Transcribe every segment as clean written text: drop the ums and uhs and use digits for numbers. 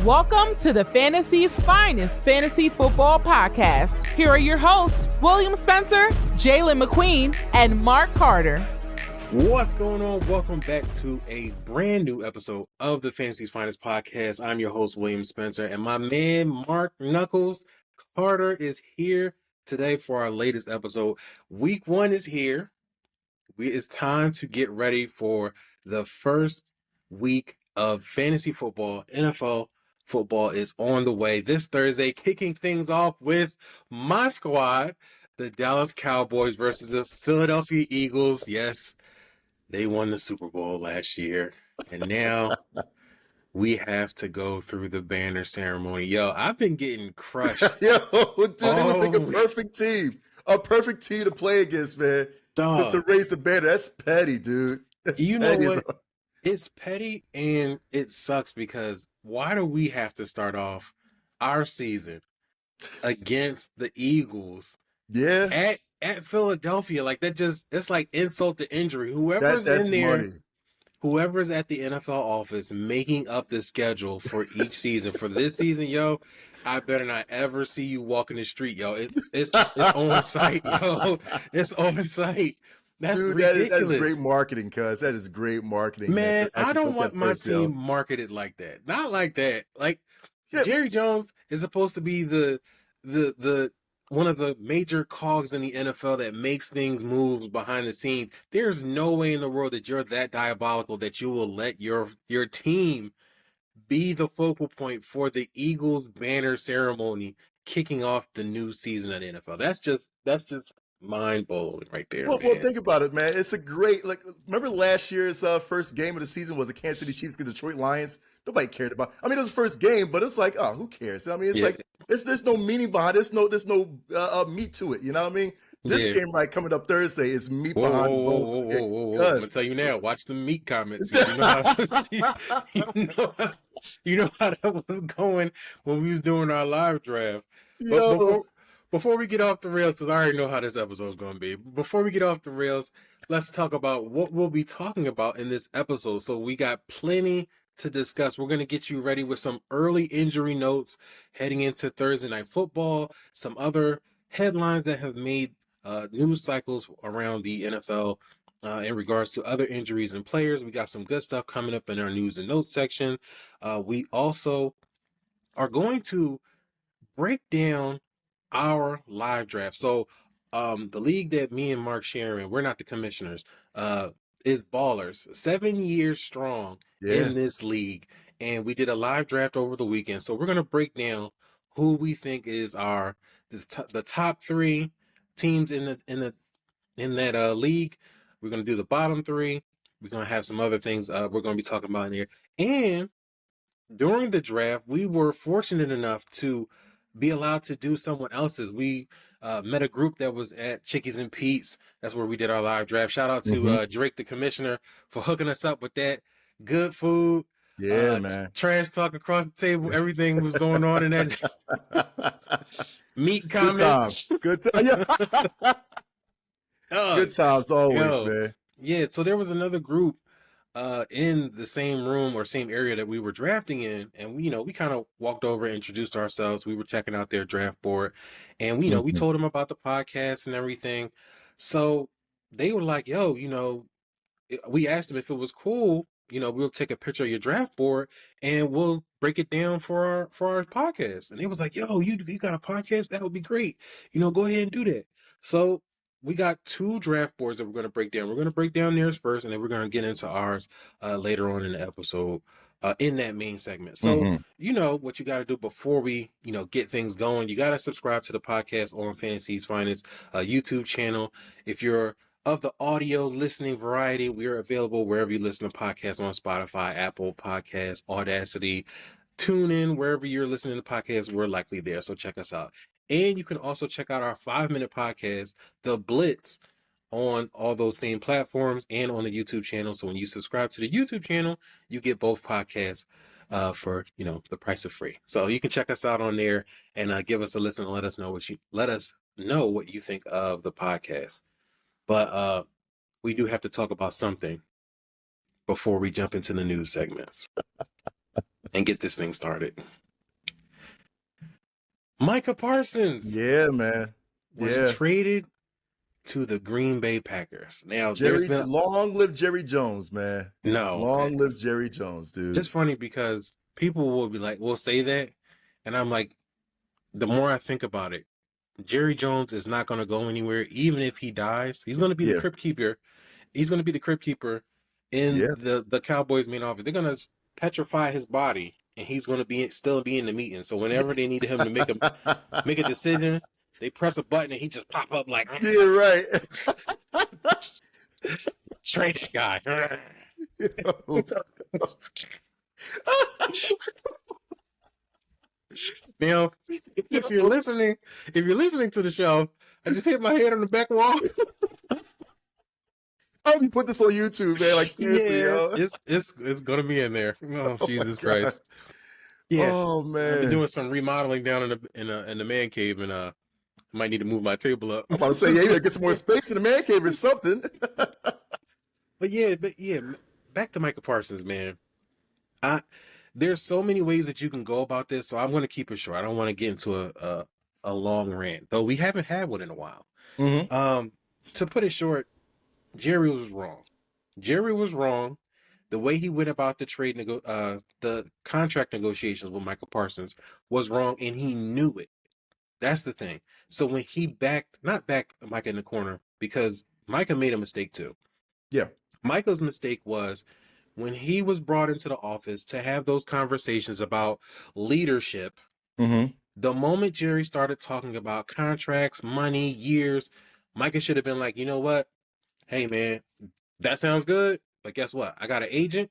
Welcome to the Fantasy's finest fantasy football podcast. Here are your hosts, William Spencer, Jalen McQueen, and Marc Carter. What's going on? Welcome back to a brand new episode of the Fantasy's finest podcast. I'm your host, William Spencer, and my man, Marc Knuckles Carter, is here today for our latest episode. Week 1 is here. It's time to get ready for the first week of fantasy football. NFL football is on the way this Thursday, kicking things off with my squad, the Dallas Cowboys versus the Philadelphia Eagles. Yes, they won the Super Bowl last year, and now we have to go through the banner ceremony. Yo, I've been getting crushed. Yo, dude, they would make a perfect team to play against, man. To raise the banner. That's petty, dude. That's you petty know what? It's petty and it sucks because why do we have to start off our season against the Eagles? Yeah. At Philadelphia, like that it's like insult to injury. Whoever's in there, money. Whoever's at the NFL office making up the schedule for each season, for this season, yo, I better not ever see you walking the street, yo. It's on site, yo. It's on site. That's dude, ridiculous. That is great marketing, cuz. That is great marketing. Man, I don't want my team marketed like that. Not like that. Like Jerry Jones is supposed to be the one of the major cogs in the NFL that makes things move behind the scenes. There's no way in the world that you're that diabolical that you will let your team be the focal point for the Eagles banner ceremony kicking off the new season of the NFL. That's just mind-blowing right there, well, think about it, man. It's a great, remember last year's first game of the season was the Kansas City Chiefs against Detroit Lions? Nobody cared about. I mean, it was the first game, but it's like, oh, who cares? I mean, it's like there's no meaning behind it. There's no meat to it. You know what I mean? This game coming up Thursday is meat behind bones. Whoa. I'm gonna tell you now. Watch the meat comments. You know how that was going when we was doing our live draft. But before we get off the rails, because I already know how this episode is going to be. Before we get off the rails, let's talk about what we'll be talking about in this episode. So we got plenty to discuss. We're going to get you ready with some early injury notes heading into Thursday Night Football, some other headlines that have made news cycles around the NFL in regards to other injuries and players. We got some good stuff coming up in our news and notes section. We also are going to break down our live draft. So the league that me and Marc share in, we're not the commissioners, is Ballers, 7 years strong in this league, and we did a live draft over the weekend. So we're going to break down who we think is the top 3 teams in that league. We're going to do the bottom 3. We're going to have some other things we're going to be talking about in here. And during the draft, we were fortunate enough to be allowed to do someone else's. We met a group that was at Chickies Pete's. That's where we did our live draft. Shout out to Drake, the commissioner, for hooking us up with that good food. Yeah, man. Trash talk across the table. Everything was going on in that. Meat comments. Good times. Good times always, man. Yeah, so there was another group in the same room or same area that we were drafting in, and we kind of walked over and introduced ourselves. We were checking out their draft board, and we told them about the podcast and everything. So they were like, yo, we asked them if it was cool, we'll take a picture of your draft board and we'll break it down for our podcast. And they was like, yo, you got a podcast? That would be great. Go ahead and do that. So we got 2 draft boards that we're going to break down. We're going to break down theirs first, and then we're going to get into ours later on in the episode in that main segment. So, what you got to do before we, get things going. You got to subscribe to the podcast on Fantasy's Finest YouTube channel. If you're of the audio listening variety, we are available wherever you listen to podcasts on Spotify, Apple Podcasts, Audacity, TuneIn, wherever you're listening to podcasts, we're likely there. So check us out. And you can also check out our 5-minute podcast, The Blitz, on all those same platforms and on the YouTube channel. So when you subscribe to the YouTube channel, you get both podcasts for the price of free. So you can check us out on there and give us a listen and let us know what you think of the podcast. But we do have to talk about something before we jump into the news segments. and get this thing started. Micah Parsons. Yeah, man. Was traded to the Green Bay Packers. Now, long live Jerry Jones, man. No. Long live Jerry Jones, dude. It's funny because people will be like, we'll say that. And I'm like, the more I think about it, Jerry Jones is not going to go anywhere. Even if he dies, he's going to be the crypt keeper. He's going to be the crypt keeper in the Cowboys main office. They're going to petrify his body, and he's going to still be in the meeting. So whenever they need him to make a decision, they press a button and he just pop up like, yeah, right. Trade that guy. Now, if you're listening to the show, I just hit my head on the back wall. I hope you put this on YouTube, man. Like seriously, yo. It's gonna be in there. Oh, Jesus Christ. Yeah. Oh man. I've been doing some remodeling down in the man cave, and I might need to move my table up. I'm about to say, you gotta get some more space in the man cave or something. But yeah, back to Micah Parsons, man. There's so many ways that you can go about this, so I'm going to keep it short. I don't want to get into a long rant, though we haven't had one in a while. Mm-hmm. To put it short, Jerry was wrong. Jerry was wrong. The way he went about the contract negotiations with Micah Parsons was wrong, and he knew it. That's the thing. So when he not backed Micah in the corner, because Micah made a mistake too. Yeah. Micah's mistake was when he was brought into the office to have those conversations about leadership. Mm-hmm. The moment Jerry started talking about contracts, money, years, Micah should have been like, you know what? Hey, man, that sounds good. But guess what? I got an agent.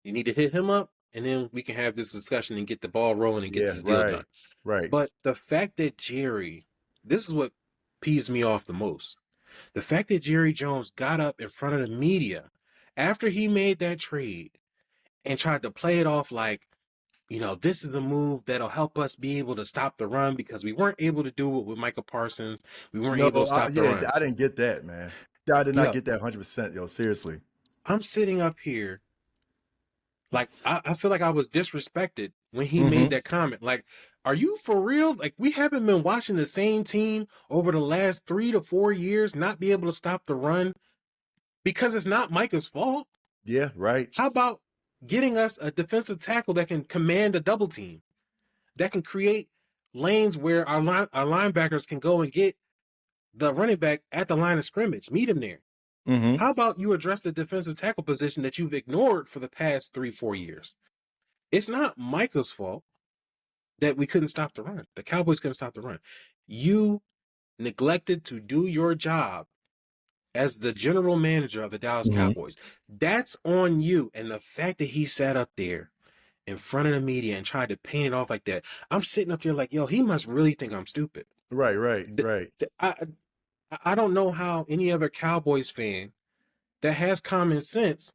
You need to hit him up, and then we can have this discussion and get the ball rolling and get this deal done. Right. But the fact that this is what peeves me off the most. The fact that Jerry Jones got up in front of the media after he made that trade and tried to play it off like, this is a move that'll help us be able to stop the run because we weren't able to do it with Micah Parsons. We weren't able to stop the run. I didn't get that, man. I did not get that 100%, yo. Seriously. I'm sitting up here like I feel like I was disrespected when he made that comment. Like, are you for real? Like, we haven't been watching the same team over the last 3 to 4 years not be able to stop the run because it's not Micah's fault. Yeah, right. How about getting us a defensive tackle that can command a double team, that can create lanes where our linebackers can go and get the running back at the line of scrimmage, meet him there. Mm-hmm. How about you address the defensive tackle position that you've ignored for the past 3-4 years? It's not Micah's fault that we couldn't stop the run. The Cowboys couldn't stop the run. You neglected to do your job as the general manager of the Dallas Cowboys. That's on you. And the fact that he sat up there in front of the media and tried to paint it off like that, I'm sitting up there like, yo, he must really think I'm stupid. Right. I don't know how any other Cowboys fan that has common sense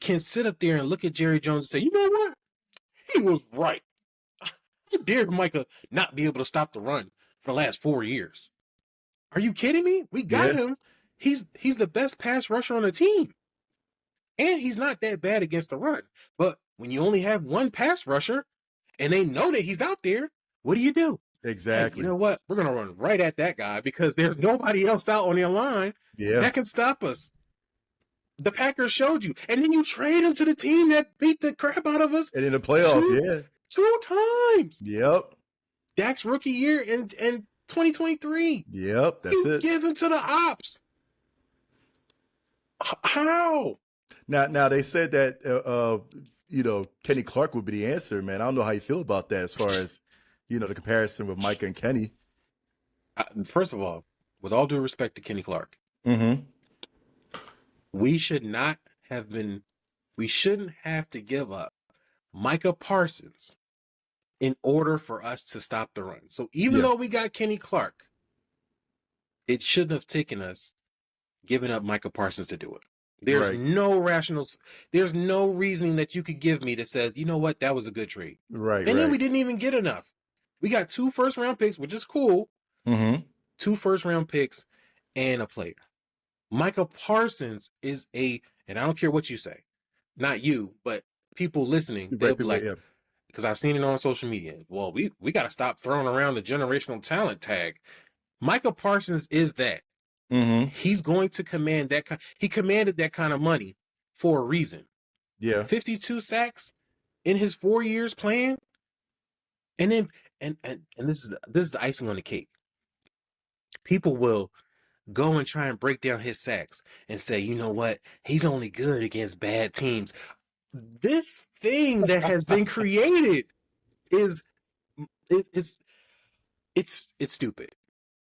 can sit up there and look at Jerry Jones and say, you know what? He was right. How dare Micah not be able to stop the run for the last 4 years? Are you kidding me? We got him. He's the best pass rusher on the team. And he's not that bad against the run. But when you only have one pass rusher and they know that he's out there, what do? Exactly. Hey, you know what? We're going to run right at that guy because there's nobody else out on the line that can stop us. The Packers showed you. And then you trade him to the team that beat the crap out of us. And in the playoffs, 2 times. Yep. Dak's rookie year in 2023. Yep, that's it. Give him to the ops. How? Now they said that Kenny Clark would be the answer, man. I don't know how you feel about that as far as the comparison with Micah and Kenny. First of all, with all due respect to Kenny Clark, we shouldn't have to give up Micah Parsons in order for us to stop the run. So even though we got Kenny Clark, it shouldn't have taken us giving up Micah Parsons to do it. There's there's no reasoning that you could give me that says, you know what, that was a good trade. Right. And then we didn't even get enough. We got 2 first-round picks, which is cool. 2 first-round picks and a player. Micah Parsons is and I don't care what you say, not you, but people listening, they'll be like, because I've seen it on social media. Well, we got to stop throwing around the generational talent tag. Micah Parsons is that. Mm-hmm. He's going to command that. He commanded that kind of money for a reason. Yeah. 52 sacks in his 4 years playing, and then and this is the icing on the cake. People will go and try and break down his sacks and say, you know what? He's only good against bad teams. This thing that has been created is it's stupid.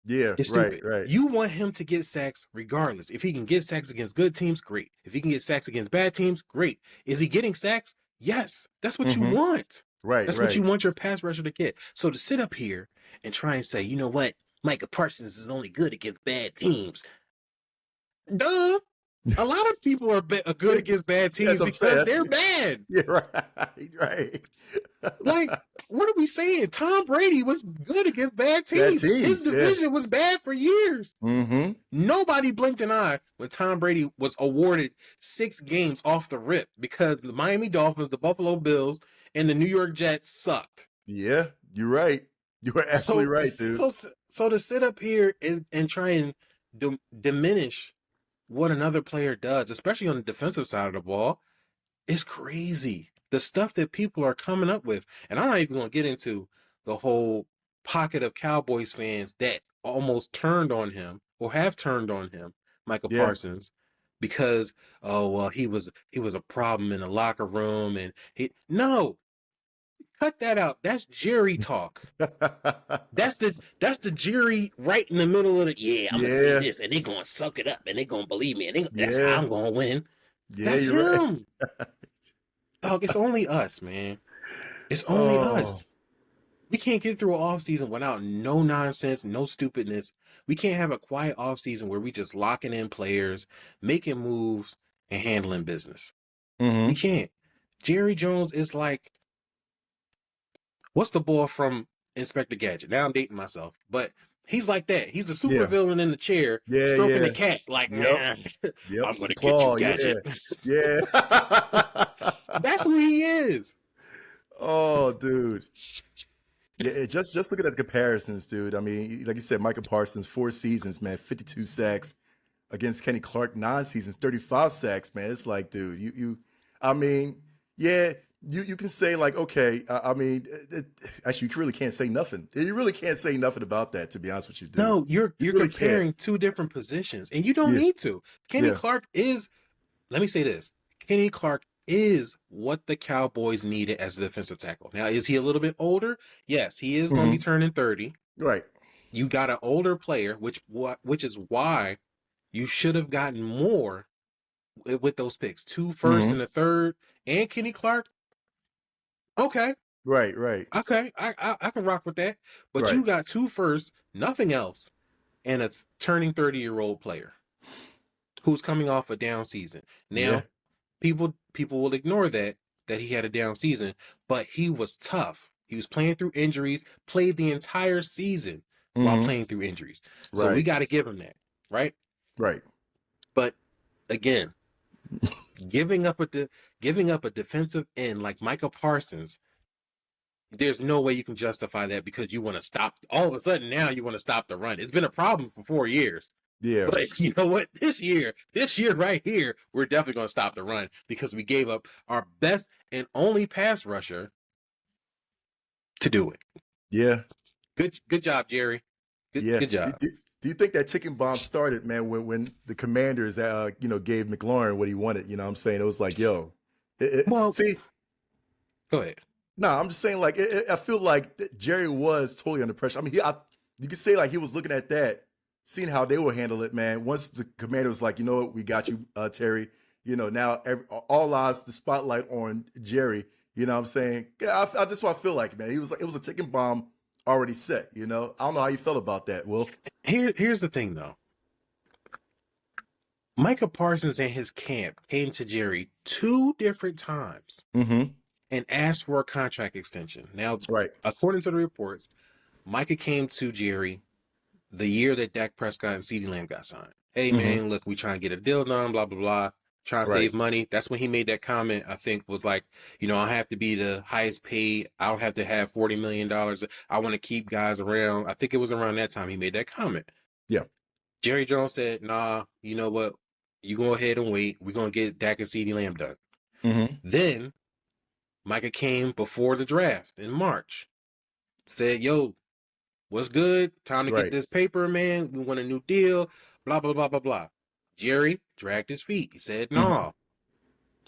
Yeah, It's stupid. right. You want him to get sacks regardless. If he can get sacks against good teams, great. If he can get sacks against bad teams, great. Is he getting sacks? Yes. That's what you want. Right. That's what you want your pass rusher to get. So to sit up here and try and say, you know what? Micah Parsons is only good against bad teams. Duh. A lot of people are good against bad teams because they're bad. Yeah, right. Like, what are we saying? Tom Brady was good against bad teams. His division was bad for years. Mm-hmm. Nobody blinked an eye when Tom Brady was awarded 6 games off the rip because the Miami Dolphins, the Buffalo Bills, and the New York Jets sucked. Yeah, you're right. You are absolutely right, dude. So to sit up here and try and diminish what another player does, especially on the defensive side of the ball, is crazy. The stuff that people are coming up with. And I'm not even going to get into the whole pocket of Cowboys fans that almost turned on him or have turned on him, Micah Parsons, because, he was a problem in the locker room. And cut that out. That's Jerry talk. That's the Jerry right in the middle of the, I'm going to say this, and they're going to suck it up, and they're going to believe me, and that's how I'm going to win. Yeah, that's him. Right. Dog, it's only us, man. It's only us. We can't get through an offseason without no nonsense, no stupidness. We can't have a quiet offseason where we just locking in players, making moves, and handling business. Mm-hmm. We can't. Jerry Jones is like, what's the boy from Inspector Gadget? Now I'm dating myself, but he's like that. He's the super villain in the chair, stroking the cat, like, I'm going to get you, Gadget. Yeah. That's who he is. Oh, dude. Yeah, just looking at the comparisons, dude. I mean, like you said, Micah Parsons, 4 seasons, man, 52 sacks against Kenny Clark, 9 seasons, 35 sacks, man. It's like, dude, you can say like, okay, actually, you really can't say nothing. You really can't say nothing about that, to be honest with you, dude. No, you're really comparing two different positions, and you don't need to. Kenny Clark is, let me say this, Kenny Clark is what the Cowboys needed as a defensive tackle. Now, is he a little bit older? Yes, he is going to be turning 30. Right. You got an older player, which is why you should have gotten more with those picks. 2 firsts and a third, and Kenny Clark. Okay. Right. Okay, I can rock with that. But you got 2 firsts, nothing else, and a turning 30-year-old player who's coming off a down season. Now, people will ignore that he had a down season, but he was tough. He was playing through injuries, played the entire season while playing through injuries. So we got to give him that, right? Right. But again, giving up a defensive end like Micah Parsons, there's no way you can justify that because you want to stop. All of a sudden now you want to stop the run. It's been a problem for 4 years. Yeah. But you know what? This year right here, we're definitely going to stop the run because we gave up our best and only pass rusher to do it. Yeah. Good job, Jerry. Good job. Do you think that ticking bomb started, man, when the Commanders, gave McLaurin what he wanted? You know what I'm saying? It was like, yo. See. Go ahead. No, I'm just saying, like, I feel like Jerry was totally under pressure. I mean, you could say, like, he was looking at that, seeing how they would handle it, man. Once the Commander was like, you know what, we got you, Terry. Now all eyes, the spotlight on Jerry. You know what I'm saying? Yeah, I just what I feel like, man. It was a ticking bomb already set, I don't know how you felt about that, Will. Here's the thing, though. Micah Parsons and his camp came to Jerry 2 different times and asked for a contract extension. Now, according to the reports, Micah came to Jerry the year that Dak Prescott and CeeDee Lamb got signed. Hey, man, look, we trying to get a deal done, blah, blah, blah. trying to save money. That's when he made that comment, I think, was like, I have to be the highest paid. I don't have to have $40 million. I want to keep guys around. I think it was around that time he made that comment. Yeah. Jerry Jones said, nah, you know what? You go ahead and wait. We're going to get Dak and CeeDee Lamb done. Mm-hmm. Then Micah came before the draft in March. Said, yo, what's good? Time to get this paper, man. We want a new deal. Blah, blah, blah, blah, blah. Jerry dragged his feet. He said, no. Mm-hmm.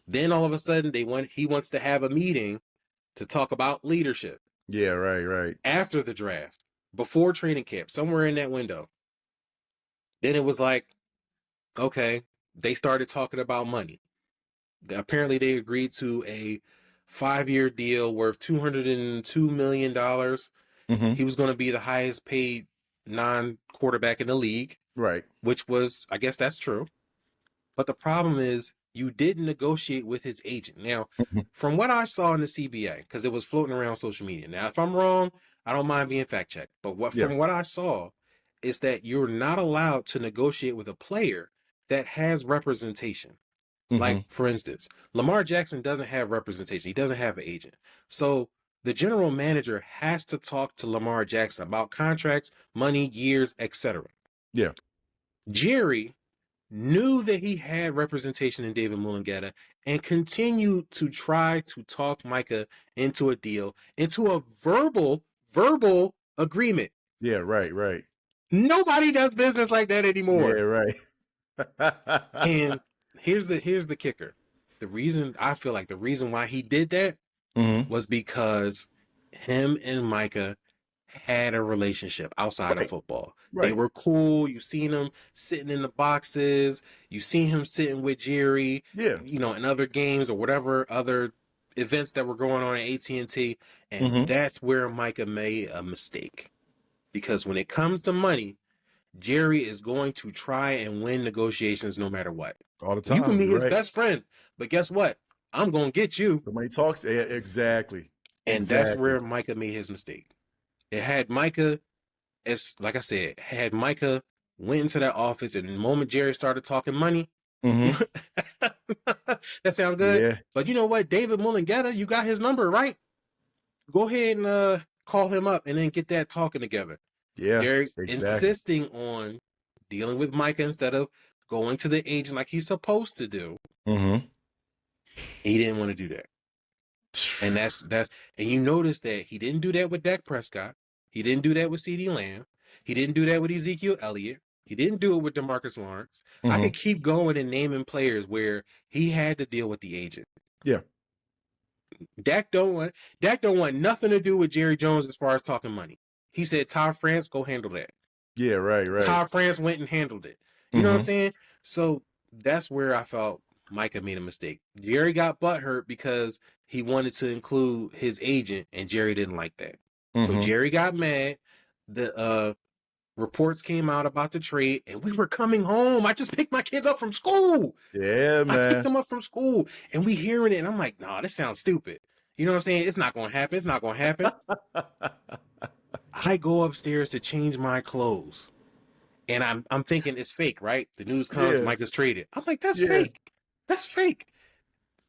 Then all of a sudden, he wants to have a meeting to talk about leadership. Yeah, right. After the draft, before training camp, somewhere in that window. Then it was like, okay, they started talking about money. Apparently, they agreed to a 5-year deal worth $202 million. Mm-hmm. He was going to be the highest paid non-quarterback in the league. Right. Which was, I guess that's true. But the problem is, you didn't negotiate with his agent. Now, from what I saw in the CBA, because it was floating around social media. Now, if I'm wrong, I don't mind being fact-checked. But from what I saw, is that you're not allowed to negotiate with a player that has representation. Mm-hmm. Like, for instance, Lamar Jackson doesn't have representation. He doesn't have an agent. So the general manager has to talk to Lamar Jackson about contracts, money, years, etc. Yeah. Jerry knew that he had representation in David Mulugheta and continued to try to talk Micah into a deal, into a verbal agreement. Yeah, right. Nobody does business like that anymore. Yeah, right. And here's the kicker. The reason why he did that was because him and Micah had a relationship outside of football. Right. They were cool. You seen them sitting in the boxes. You seen him sitting with Jerry. Yeah. In other games or whatever other events that were going on at AT&T. And that's where Micah made a mistake. Because when it comes to money, Jerry is going to try and win negotiations no matter what. All the time. You can be his best friend, but guess what? I'm going to get you. The money talks. Yeah, exactly. And that's where Micah made his mistake. It had Micah, like I said, Micah went into that office, and the moment Jerry started talking money, that sound good? Yeah. But you know what? David Mulugheta, you got his number, right? Go ahead and call him up and then get that talking together. Yeah. Jerry insisting on dealing with Micah instead of going to the agent like he's supposed to do. He didn't want to do that. And that's and you notice that he didn't do that with Dak Prescott. He didn't do that with CeeDee Lamb. He didn't do that with Ezekiel Elliott. He didn't do it with DeMarcus Lawrence. I could keep going and naming players where he had to deal with the agent. Yeah. Dak don't want nothing to do with Jerry Jones as far as talking money. He said, Todd France, go handle that. Yeah, right. Todd France went and handled it. You know what I'm saying? So that's where I felt Micah made a mistake. Jerry got butthurt because he wanted to include his agent, and Jerry didn't like that. So Jerry got mad. The reports came out about the trade, and we were coming home. I just picked my kids up from school. Yeah, man. I picked them up from school, and we hearing it, and I'm like, nah, this sounds stupid. You know what I'm saying? It's not going to happen. It's not going to happen. I go upstairs to change my clothes, and I'm thinking it's fake, right? The news comes, Micah's traded. I'm like, that's fake. That's fake.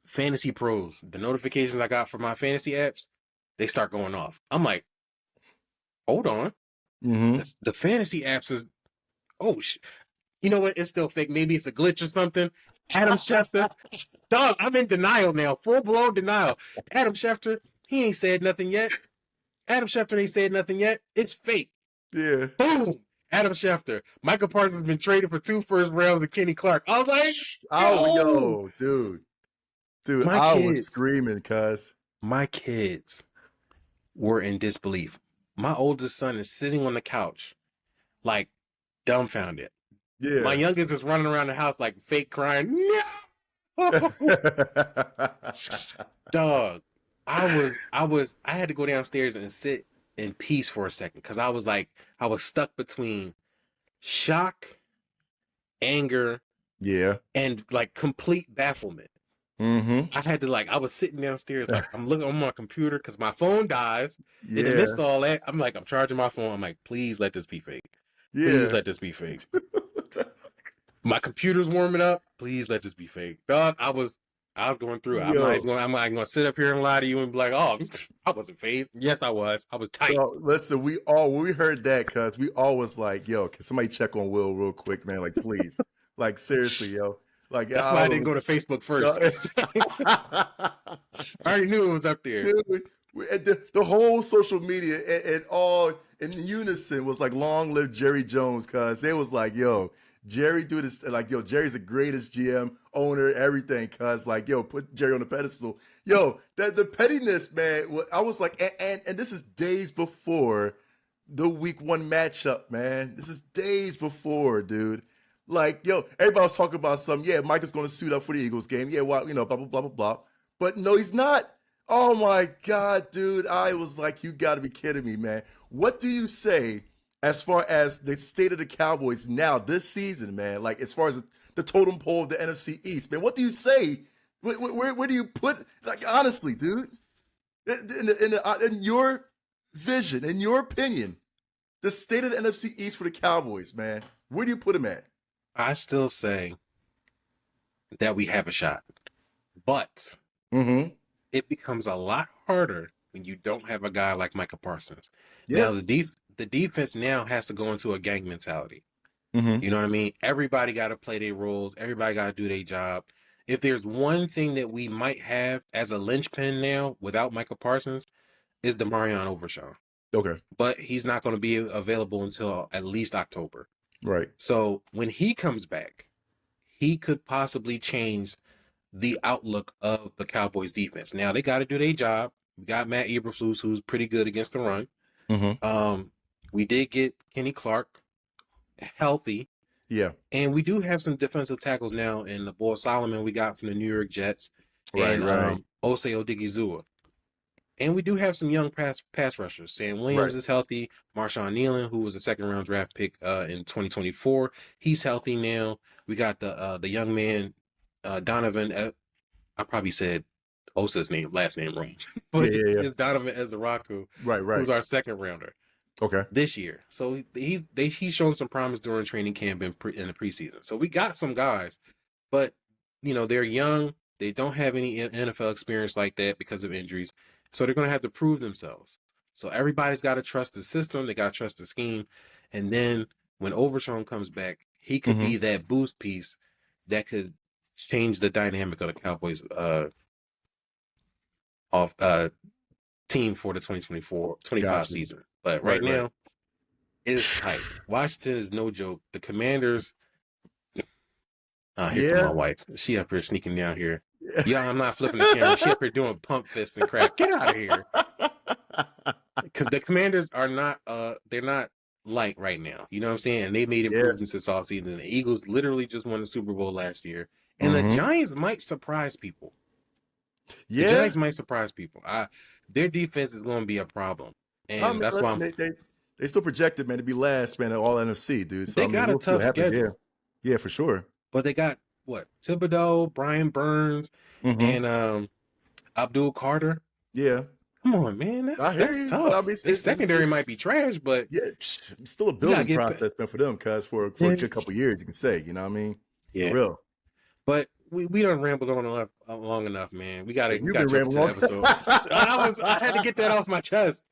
Fantasy Pros, the notifications I got from my fantasy apps, they start going off. I'm like, hold on. The fantasy apps is, you know what? It's still fake. Maybe it's a glitch or something. Adam Schefter, dog, I'm in denial now, full-blown denial. Adam Schefter, he ain't said nothing yet. It's fake. Yeah. Boom. Adam Schefter. Micah Parsons has been traded for 2 first rounds of Kenny Clark. I was like, yo, dude, I was screaming, cuz. My kids were in disbelief. My oldest son is sitting on the couch, like dumbfounded. Yeah. My youngest is running around the house like fake crying. No. Dog. I had to go downstairs and sit in peace for a second because I was stuck between shock, anger, and like complete bafflement. I had to I was sitting downstairs, like I'm looking on my computer because my phone dies. In the midst of all that, I'm I'm charging my phone. I'm like, please let this be fake. Please let this be fake. My computer's warming up. Please let this be fake, dog. I was going through it. I'm not going to sit up here and lie to you and be like, oh, I wasn't phased. Yes, I was. I was tight. So, listen, when we heard that, cuz we all was like, yo, can somebody check on Will real quick, man? Like, please. Like, seriously, yo. Like, that's why I didn't go to Facebook first. I already knew it was up there. Dude, the whole social media and all in unison was like, long live Jerry Jones, cuz it was like, yo, Jerry do this, like, yo, Jerry's the greatest GM, owner, everything, cuz like, yo, put Jerry on the pedestal. Yo, the pettiness, man, I was like, and this is days before the week 1 matchup, man. This is days before, dude. Like, yo, everybody was talking about something. Yeah, Micah's going to suit up for the Eagles game. Yeah, well, blah, blah, blah, blah, blah. But no, he's not. Oh, my God, dude. I was like, you got to be kidding me, man. What do you say as far as the state of the Cowboys now this season, man? Like, as far as the totem pole of the NFC East, man, what do you say? Where do you put, like, honestly, dude? In your vision, in your opinion, the state of the NFC East for the Cowboys, man, where do you put them at? I still say that we have a shot, but it becomes a lot harder when you don't have a guy like Micah Parsons. Yeah. Now, the defense now has to go into a gang mentality. You know what I mean? Everybody got to play their roles. Everybody got to do their job. If there's one thing that we might have as a linchpin now without Micah Parsons is Demarion Overshawn. Okay. But he's not going to be available until at least October. Right. So when he comes back, he could possibly change the outlook of the Cowboys defense. Now they got to do their job. We got Matt Eberflus, who's pretty good against the run. We did get Kenny Clark healthy. Yeah. And we do have some defensive tackles now in the boy Solomon we got from the New York Jets right. Osei Odigizua. And we do have some young pass rushers. Sam Williams is healthy. Marshawn Nealon, who was a second-round draft pick in 2024, he's healthy now. We got the young man, Donovan. I probably said Osa's last name wrong. But it's Donovan Ezaraku, who's our second-rounder this year. So he's shown some promise during training camp in the preseason. So we got some guys. But, they're young. They don't have any NFL experience like that because of injuries. So they're going to have to prove themselves. So everybody's got to trust the system. They got to trust the scheme. And then when Overshawn comes back, he could be that boost piece that could change the dynamic of the Cowboys team for the 2024-25 season. But right now, it's tight. Washington is no joke. The Commanders... here comes my wife. She up here sneaking down here. Yo, I'm not flipping the camera. She up here doing pump fists and crap. Get out of here. The Commanders are not they're not light right now. You know what I'm saying? And they made improvements this offseason. The Eagles literally just won the Super Bowl last year. And the Giants might surprise people. The Giants might surprise people. Their defense is going to be a problem. And that's why they still projected, man, to be last, man, at all NFC, dude. So, they got a tough schedule. Yeah, for sure. But they got Thibodeau, Brian Burns, and Abdul Carter. Yeah. Come on, man. That's tough. I mean, their secondary might be trash, but it's still a building process for them, cuz for a good couple of years, you can say, you know what I mean? Yeah. For real. But we done rambled on long enough, man. We got to jump to the episode. I had to get that off my chest.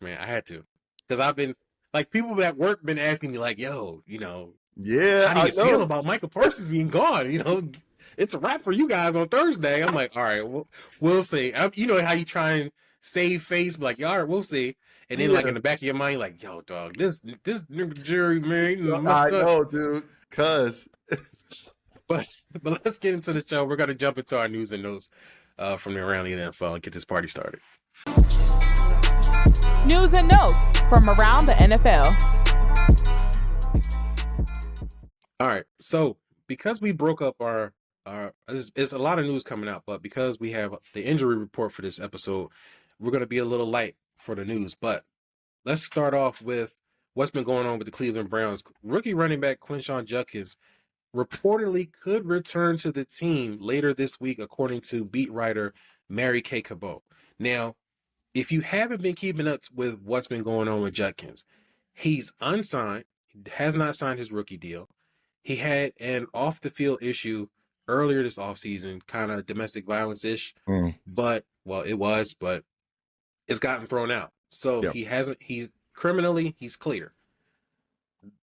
Man. I had to. Because I've been, like, people at work been asking me, like, yo, how do you feel about Micah Parsons being gone? It's a wrap for you guys on Thursday. I'm like, all right, we'll see. You know how you try and save face, but like, all right, we'll see. And then, like, in the back of your mind, you're like, yo, dog, this nigga Jerry, man, I know, dude, cuz. But let's get into the show. We're going to jump into our news and notes from around the NFL and get this party started. News and notes from around the NFL. All right, so because we broke up there's a lot of news coming out, but because we have the injury report for this episode, we're going to be a little light for the news. But let's start off with what's been going on with the Cleveland Browns. Rookie running back Quinshon Judkins reportedly could return to the team later this week, according to beat writer Mary Kay Cabot. Now, if you haven't been keeping up with what's been going on with Judkins, he's unsigned, has not signed his rookie deal. He had an off the field issue earlier this offseason, kind of domestic violence ish, but it's gotten thrown out. So he's criminally, he's clear.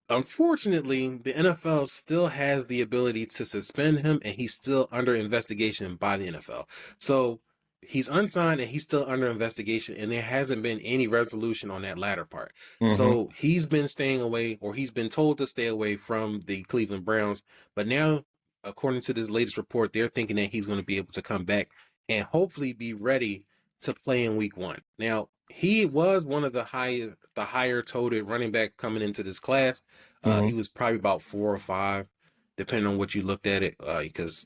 Unfortunately, the NFL still has the ability to suspend him, and he's still under investigation by the NFL. So he's unsigned and he's still under investigation, and there hasn't been any resolution on that latter part. So he's been staying away, or he's been told to stay away from the Cleveland Browns. But now, according to this latest report, they're thinking that he's going to be able to come back and hopefully be ready to play in week 1. Now, he was one of the higher toted running backs coming into this class. He was probably about 4 or 5, depending on what you looked at it, because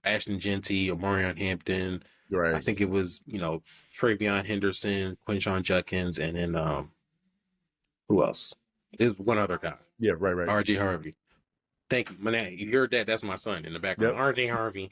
Ashton Genty, Omarion Hampton, right. I think it was, Travion Henderson, Quinshon Judkins, and then who else? It was one other guy. Yeah, right. R.J. Harvey. Thank you. Man, you heard that? That's my son in the background. Yep. R.J. Harvey.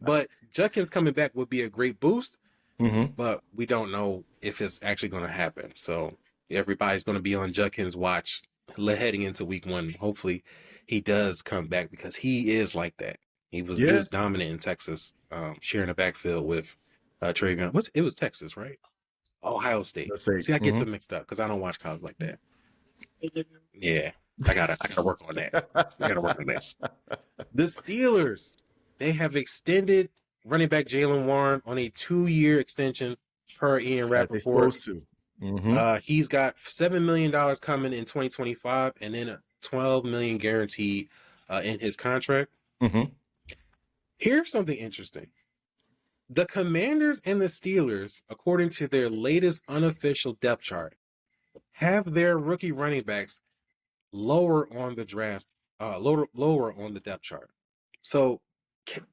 But Judkins coming back would be a great boost, but we don't know if it's actually going to happen. So everybody's going to be on Judkins' watch heading into week 1. Hopefully he does come back, because he is like that. He was dominant in Texas, sharing the backfield with Travion. It was Texas, right? Ohio State. See, I get them mixed up because I don't watch college like that. Yeah, I gotta work on that. The Steelers, they have extended running back Jaylen Warren on a 2-year extension per Ian Rappaport. They're supposed to. He's got $7 million coming in 2025, and then a $12 million guaranteed in his contract. Here's something interesting. The Commanders and the Steelers, according to their latest unofficial depth chart, have their rookie running backs lower on the draft, lower on the depth chart. So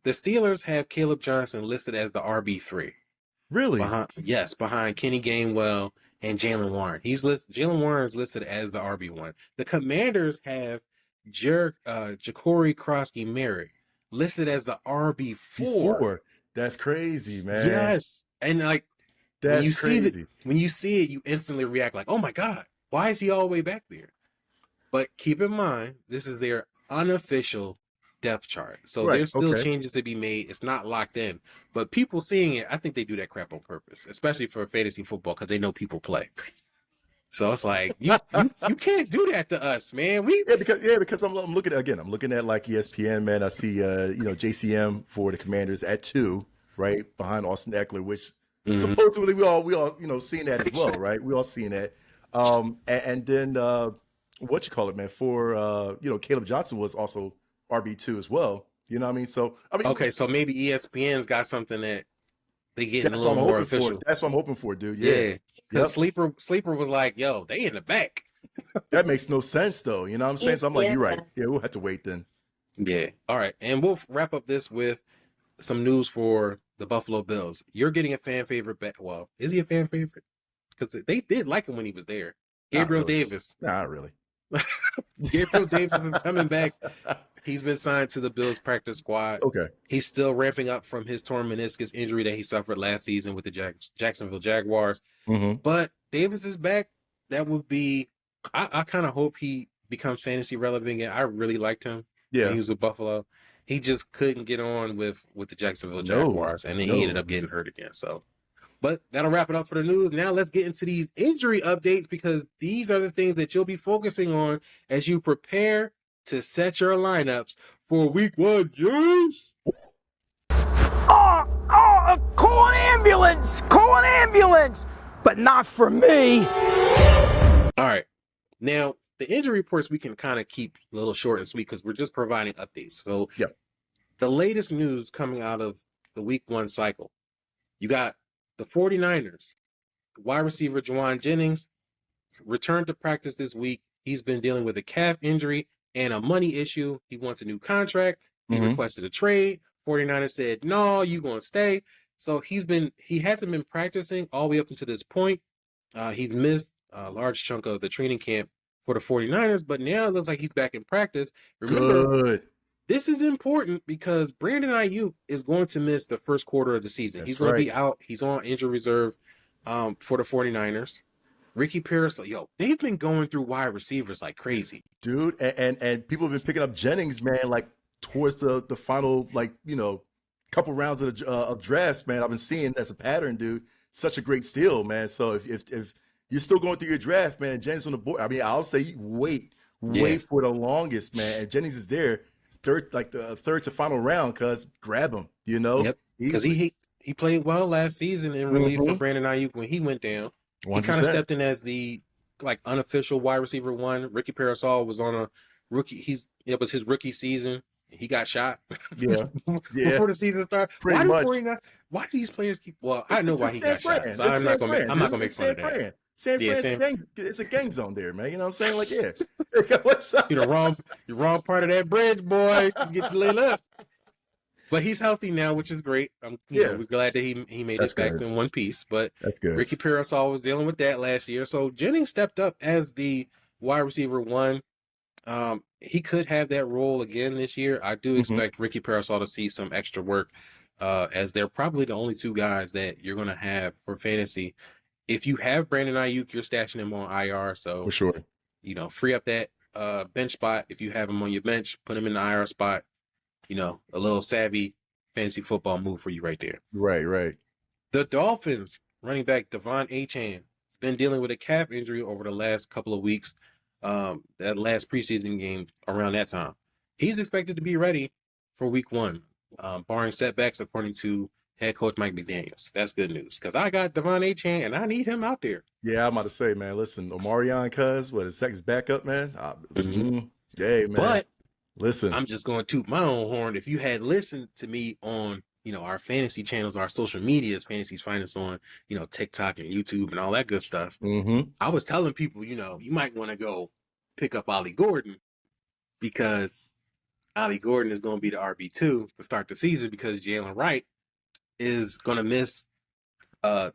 the Steelers have Caleb Johnson listed as the RB3. Really? Behind Kenny Gainwell and Jaylen Warren. Jaylen Warren is listed as the RB1. The Commanders have Ja'Cory Krosky-Merritt listed as the RB4. That's crazy, man. Yes. And that's crazy. When you see it, you instantly react like, oh my God, why is he all the way back there? But keep in mind, this is their unofficial depth chart. So there's still changes to be made. It's not locked in. But people seeing it, I think they do that crap on purpose, especially for fantasy football, because they know people play. So it's like, you can't do that to us, man. Because I'm looking at like ESPN, man. I see JCM for the Commanders at 2, right behind Austin Eckler, which supposedly we all seeing that as well, right? We all seeing that. And then what you call it, man? For Caleb Johnson was also RB2 as well. You know what I mean? So okay, so maybe ESPN's got something that they get a little more official. That's what I'm hoping for, dude. Yeah. Because Sleeper was like, yo, they in the back. That makes no sense, though. You know what I'm saying? So I'm like, you're right. Yeah, we'll have to wait then. Yeah. All right. And we'll wrap up this with some news for the Buffalo Bills. You're getting a fan favorite back. Well, is he a fan favorite? Because they did like him when he was there. Gabriel Davis. Not really. Gabriel Davis is coming back. He's been signed to the Bills practice squad. Okay. He's still ramping up from his torn meniscus injury that he suffered last season with the Jacksonville Jaguars. But Davis is back. That would be, I kind of hope he becomes fantasy relevant again. I really liked him when he was with Buffalo. He just couldn't get on with the Jacksonville Jaguars, and then he ended up getting hurt again. So, but that'll wrap it up for the news. Now let's get into these injury updates, because these are the things that you'll be focusing on as you prepare to set your lineups for week 1. Yes. Call an ambulance! Call an ambulance! But not for me. All right. Now, the injury reports we can kind of keep a little short and sweet because we're just providing updates. So, the latest news coming out of the week 1 cycle, you got the 49ers. Wide receiver Juwan Jennings returned to practice this week. He's been dealing with a calf injury and a money issue. He wants a new contract. He requested a trade. 49ers said, no, you're going to stay. So he hasn't been practicing all the way up until this point. He's missed a large chunk of the training camp for the 49ers, but now it looks like he's back in practice. Remember, this is important because Brandon Ayuk is going to miss the first quarter of the season. He's going to be out. He's on injury reserve for the 49ers. Ricky Parasol, yo, they've been going through wide receivers like crazy, dude. And people have been picking up Jennings, man, like towards the final, like, couple rounds of drafts, man. I've been seeing that's a pattern, dude. Such a great steal, man. So if you're still going through your draft, man, Jennings on the board. I mean, I'll say wait for the longest, man. And Jennings is there, the third to final round, cuz grab him, Yep. Because he played well last season in relief for Brandon Ayuk when he went down. 100%. He kind of stepped in as the unofficial wide receiver one. Ricky Parasol was on a rookie. It was his rookie season. He got shot. Yeah. Before the season started. Why do these players keep? Well, I know why he got shot. So I'm not gonna make fun of that. San Fran, it's a gang zone there, man. You know what I'm saying? Like, yeah. What's up? You're the wrong part of that bridge, boy. You get lit up. But he's healthy now, which is great. We're glad that he made it back in one piece. But that's good. Ricky Parasol was dealing with that last year. So Jennings stepped up as the wide receiver one. He could have that role again this year. I do expect Ricky Parasol to see some extra work, as they're probably the only two guys that you're going to have for fantasy. If you have Brandon Ayuk, you're stashing him on IR. So for sure, free up that bench spot. If you have him on your bench, put him in the IR spot. A little savvy fantasy football move for you right there. Right. The Dolphins running back Devon Achane has been dealing with a calf injury over the last couple of weeks. That last preseason game around that time. He's expected to be ready for week 1, barring setbacks, according to head coach Mike McDaniels. That's good news because I got Devon Achane and I need him out there. Yeah, I'm about to say, man, listen, Omarion his second backup, man. Hey, man. But listen, I'm just going to toot my own horn. If you had listened to me on, our fantasy channels, our social medias, Fantasy's Finest on, TikTok and YouTube and all that good stuff. I was telling people, you might want to go pick up Ollie Gordon because Ollie Gordon is going to be the RB2 to start the season because Jalen Wright is going to miss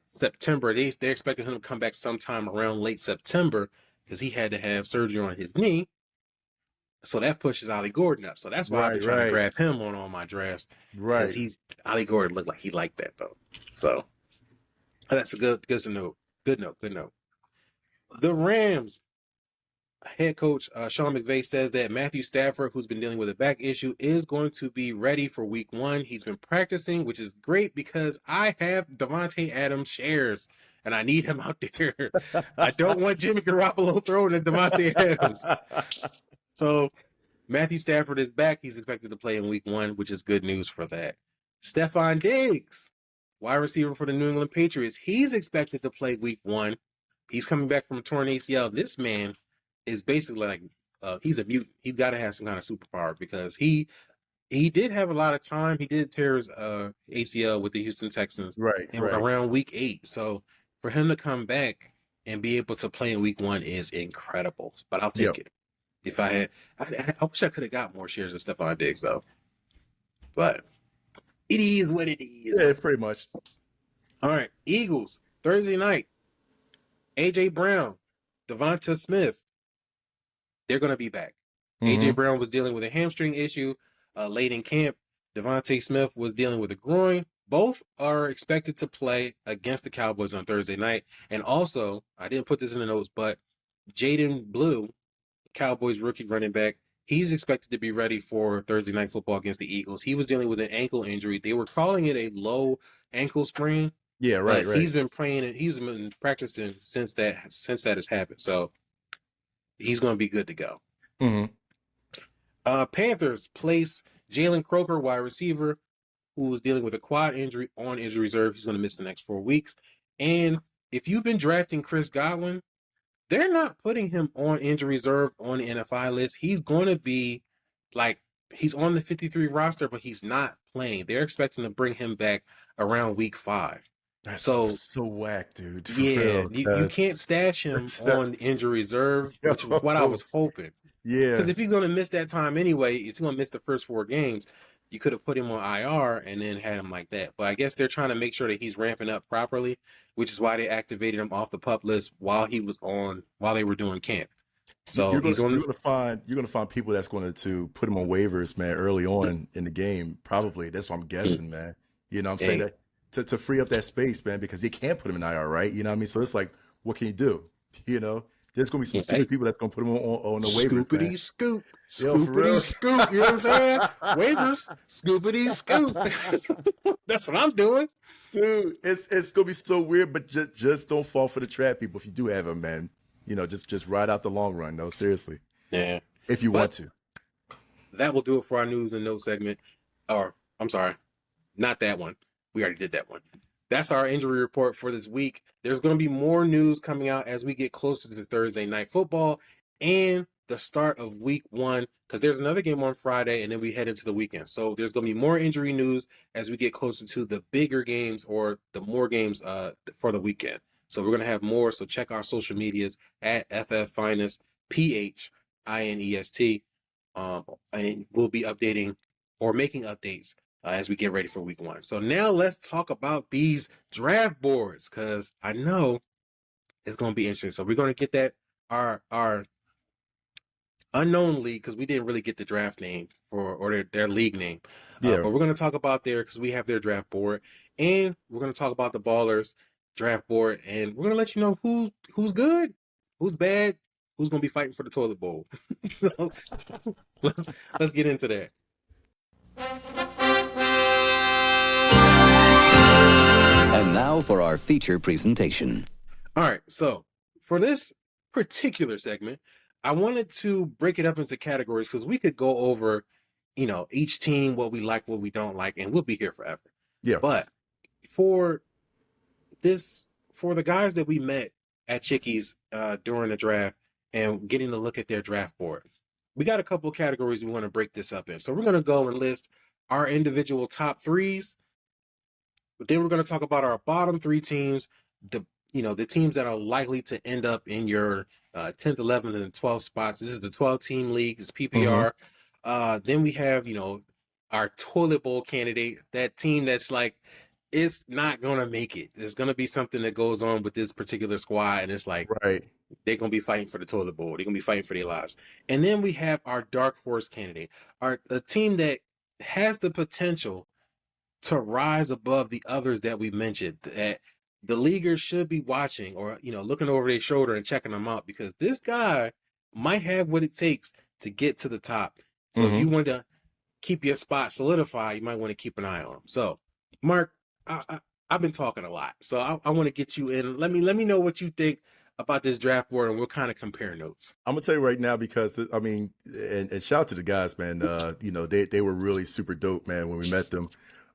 September. They're expecting him to come back sometime around late September because he had to have surgery on his knee. So that pushes Ollie Gordon up. So that's why I've been trying to grab him on all my drafts. Right. Because Ollie Gordon looked like he liked that though. So that's a good note. Good note. The Rams head coach Sean McVay says that Matthew Stafford, who's been dealing with a back issue, is going to be ready for week 1. He's been practicing, which is great because I have Devontae Adams shares and I need him out there. I don't want Jimmy Garoppolo throwing at Devontae Adams. So Matthew Stafford is back. He's expected to play in week 1, which is good news for that. Stephon Diggs, wide receiver for the New England Patriots. He's expected to play week 1. He's coming back from a torn ACL. This man is basically like, he's a mutant. He's got to have some kind of superpower because he did have a lot of time. He did tear his ACL with the Houston Texans around week 8. So for him to come back and be able to play in week 1 is incredible. But I'll take it. If I had, I wish I could have got more shares of Stephon Diggs though. But it is what it is. Yeah, pretty much. All right, Eagles Thursday night. AJ Brown, Devonta Smith. They're going to be back. AJ Brown was dealing with a hamstring issue late in camp. Devonta Smith was dealing with a groin. Both are expected to play against the Cowboys on Thursday night. And also, I didn't put this in the notes, but Jaden Blue, Cowboys rookie running back, he's expected to be ready for Thursday night football against the Eagles. He was dealing with an ankle injury. They were calling it a low ankle sprain. Yeah, right. He's been playing and he's been practicing since that has happened. So he's going to be good to go. Panthers place Jalen Croker, wide receiver, who was dealing with a quad injury on injury reserve. He's going to miss the next 4 weeks. And if you've been drafting Chris Godwin, they're not putting him on injury reserve on the NFI list. He's going to be he's on the 53 roster, but he's not playing. They're expecting to bring him back around week 5. That's so whack, dude. You can't stash him on injury reserve, which is what I was hoping. Yeah. Because if he's going to miss that time anyway, he's going to miss the first 4 games. You could have put him on IR and then had him like that. But I guess they're trying to make sure that he's ramping up properly, which is why they activated him off the PUP list while they were doing camp. So you're gonna find people that's going to put him on waivers, man, early on in the game. Probably. That's what I'm guessing, man. You know what I'm saying? That to free up that space, man, because they can't put him in IR, right? You know what I mean? So it's like, what can you do? You know, there's gonna be some stupid people that's gonna put him on the waivers. Scoopity scoop, Yo, for scoopity real. scoop. You know what I'm saying? Waivers, scoopity scoop. That's what I'm doing. Dude, it's gonna be so weird, but just don't fall for the trap, people. If you do have him, man, you know, just ride out the long run. No, seriously. Yeah. If you want to. That will do it for our news and notes segment. Or I'm sorry, not that one. We already did that one. That's our injury report for this week. There's going to be more news coming out as we get closer to Thursday night football and the start of week 1, because there's another game on Friday and then we head into the weekend. So there's going to be more injury news as we get closer to the bigger games or the more games for the weekend. So we're going to have more. So check our social medias at FFFinest, PHINEST. And we'll be updating or making updates as we get ready for week 1. So now let's talk about these draft boards, because I know it's going to be interesting. So we're going to get that our unknown league, because we didn't really get the draft name or their league name. But we're going to talk about there because we have their draft board, and we're going to talk about the Ballers draft board, and we're going to let you know who's good, who's bad, who's going to be fighting for the toilet bowl. So let's get into that. And now for our feature presentation. All right, so for this particular segment, I wanted to break it up into categories because we could go over, you know, each team, what we like, what we don't like, and we'll be here forever. Yeah. But for the guys that we met at Chickies during the draft and getting to look at their draft board, we got a couple of categories we want to break this up in. So we're going to go and list our individual top threes, but then we're going to talk about our bottom 3 teams, the teams that are likely to end up in your 10th, 11th, and 12th spots. This is the 12-team league. It's PPR. Then we have, our toilet bowl candidate, that team that's like, it's not going to make it. There's going to be something that goes on with this particular squad, and it's like, right, they're going to be fighting for the toilet bowl. They're going to be fighting for their lives. And then we have our dark horse candidate, a team that has the potential to rise above the others that we mentioned, that the leaguers should be watching or, looking over their shoulder and checking them out, because this guy might have what it takes to get to the top. So if you want to keep your spot solidified, you might want to keep an eye on him. So, Marc, I've been talking a lot, so I want to get you in. Let me know what you think about this draft board, and we'll kind of compare notes. I'm gonna tell you right now, because I mean, and shout out to the guys, man. They were really super dope, man, when we met them.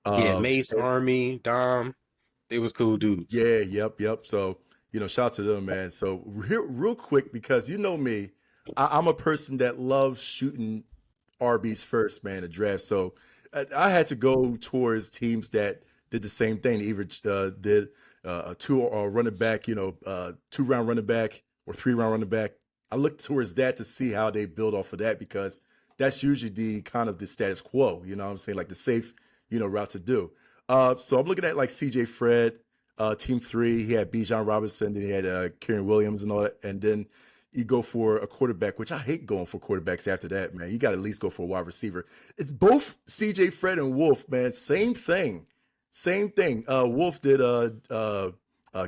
Mace, Army, Dom, they was cool dudes. Yeah, yep. So shout out to them, man. So real quick, because you know me, I'm a person that loves shooting RBs first, man, the draft. So I had to go towards teams that did the same thing. They either did a 2 running back, 2-round running back or 3-round running back. I looked towards that to see how they build off of that, because that's usually the kind of the status quo, you know what I'm saying? Like the safe, route to do. So I'm looking at like CJ Fred, team 3. He had Bijan Robinson, then he had Kieran Williams and all that. And then you go for a quarterback, which I hate going for quarterbacks after that, man. You got to at least go for a wide receiver. It's both CJ Fred and Wolf, man. Same thing. Wolf did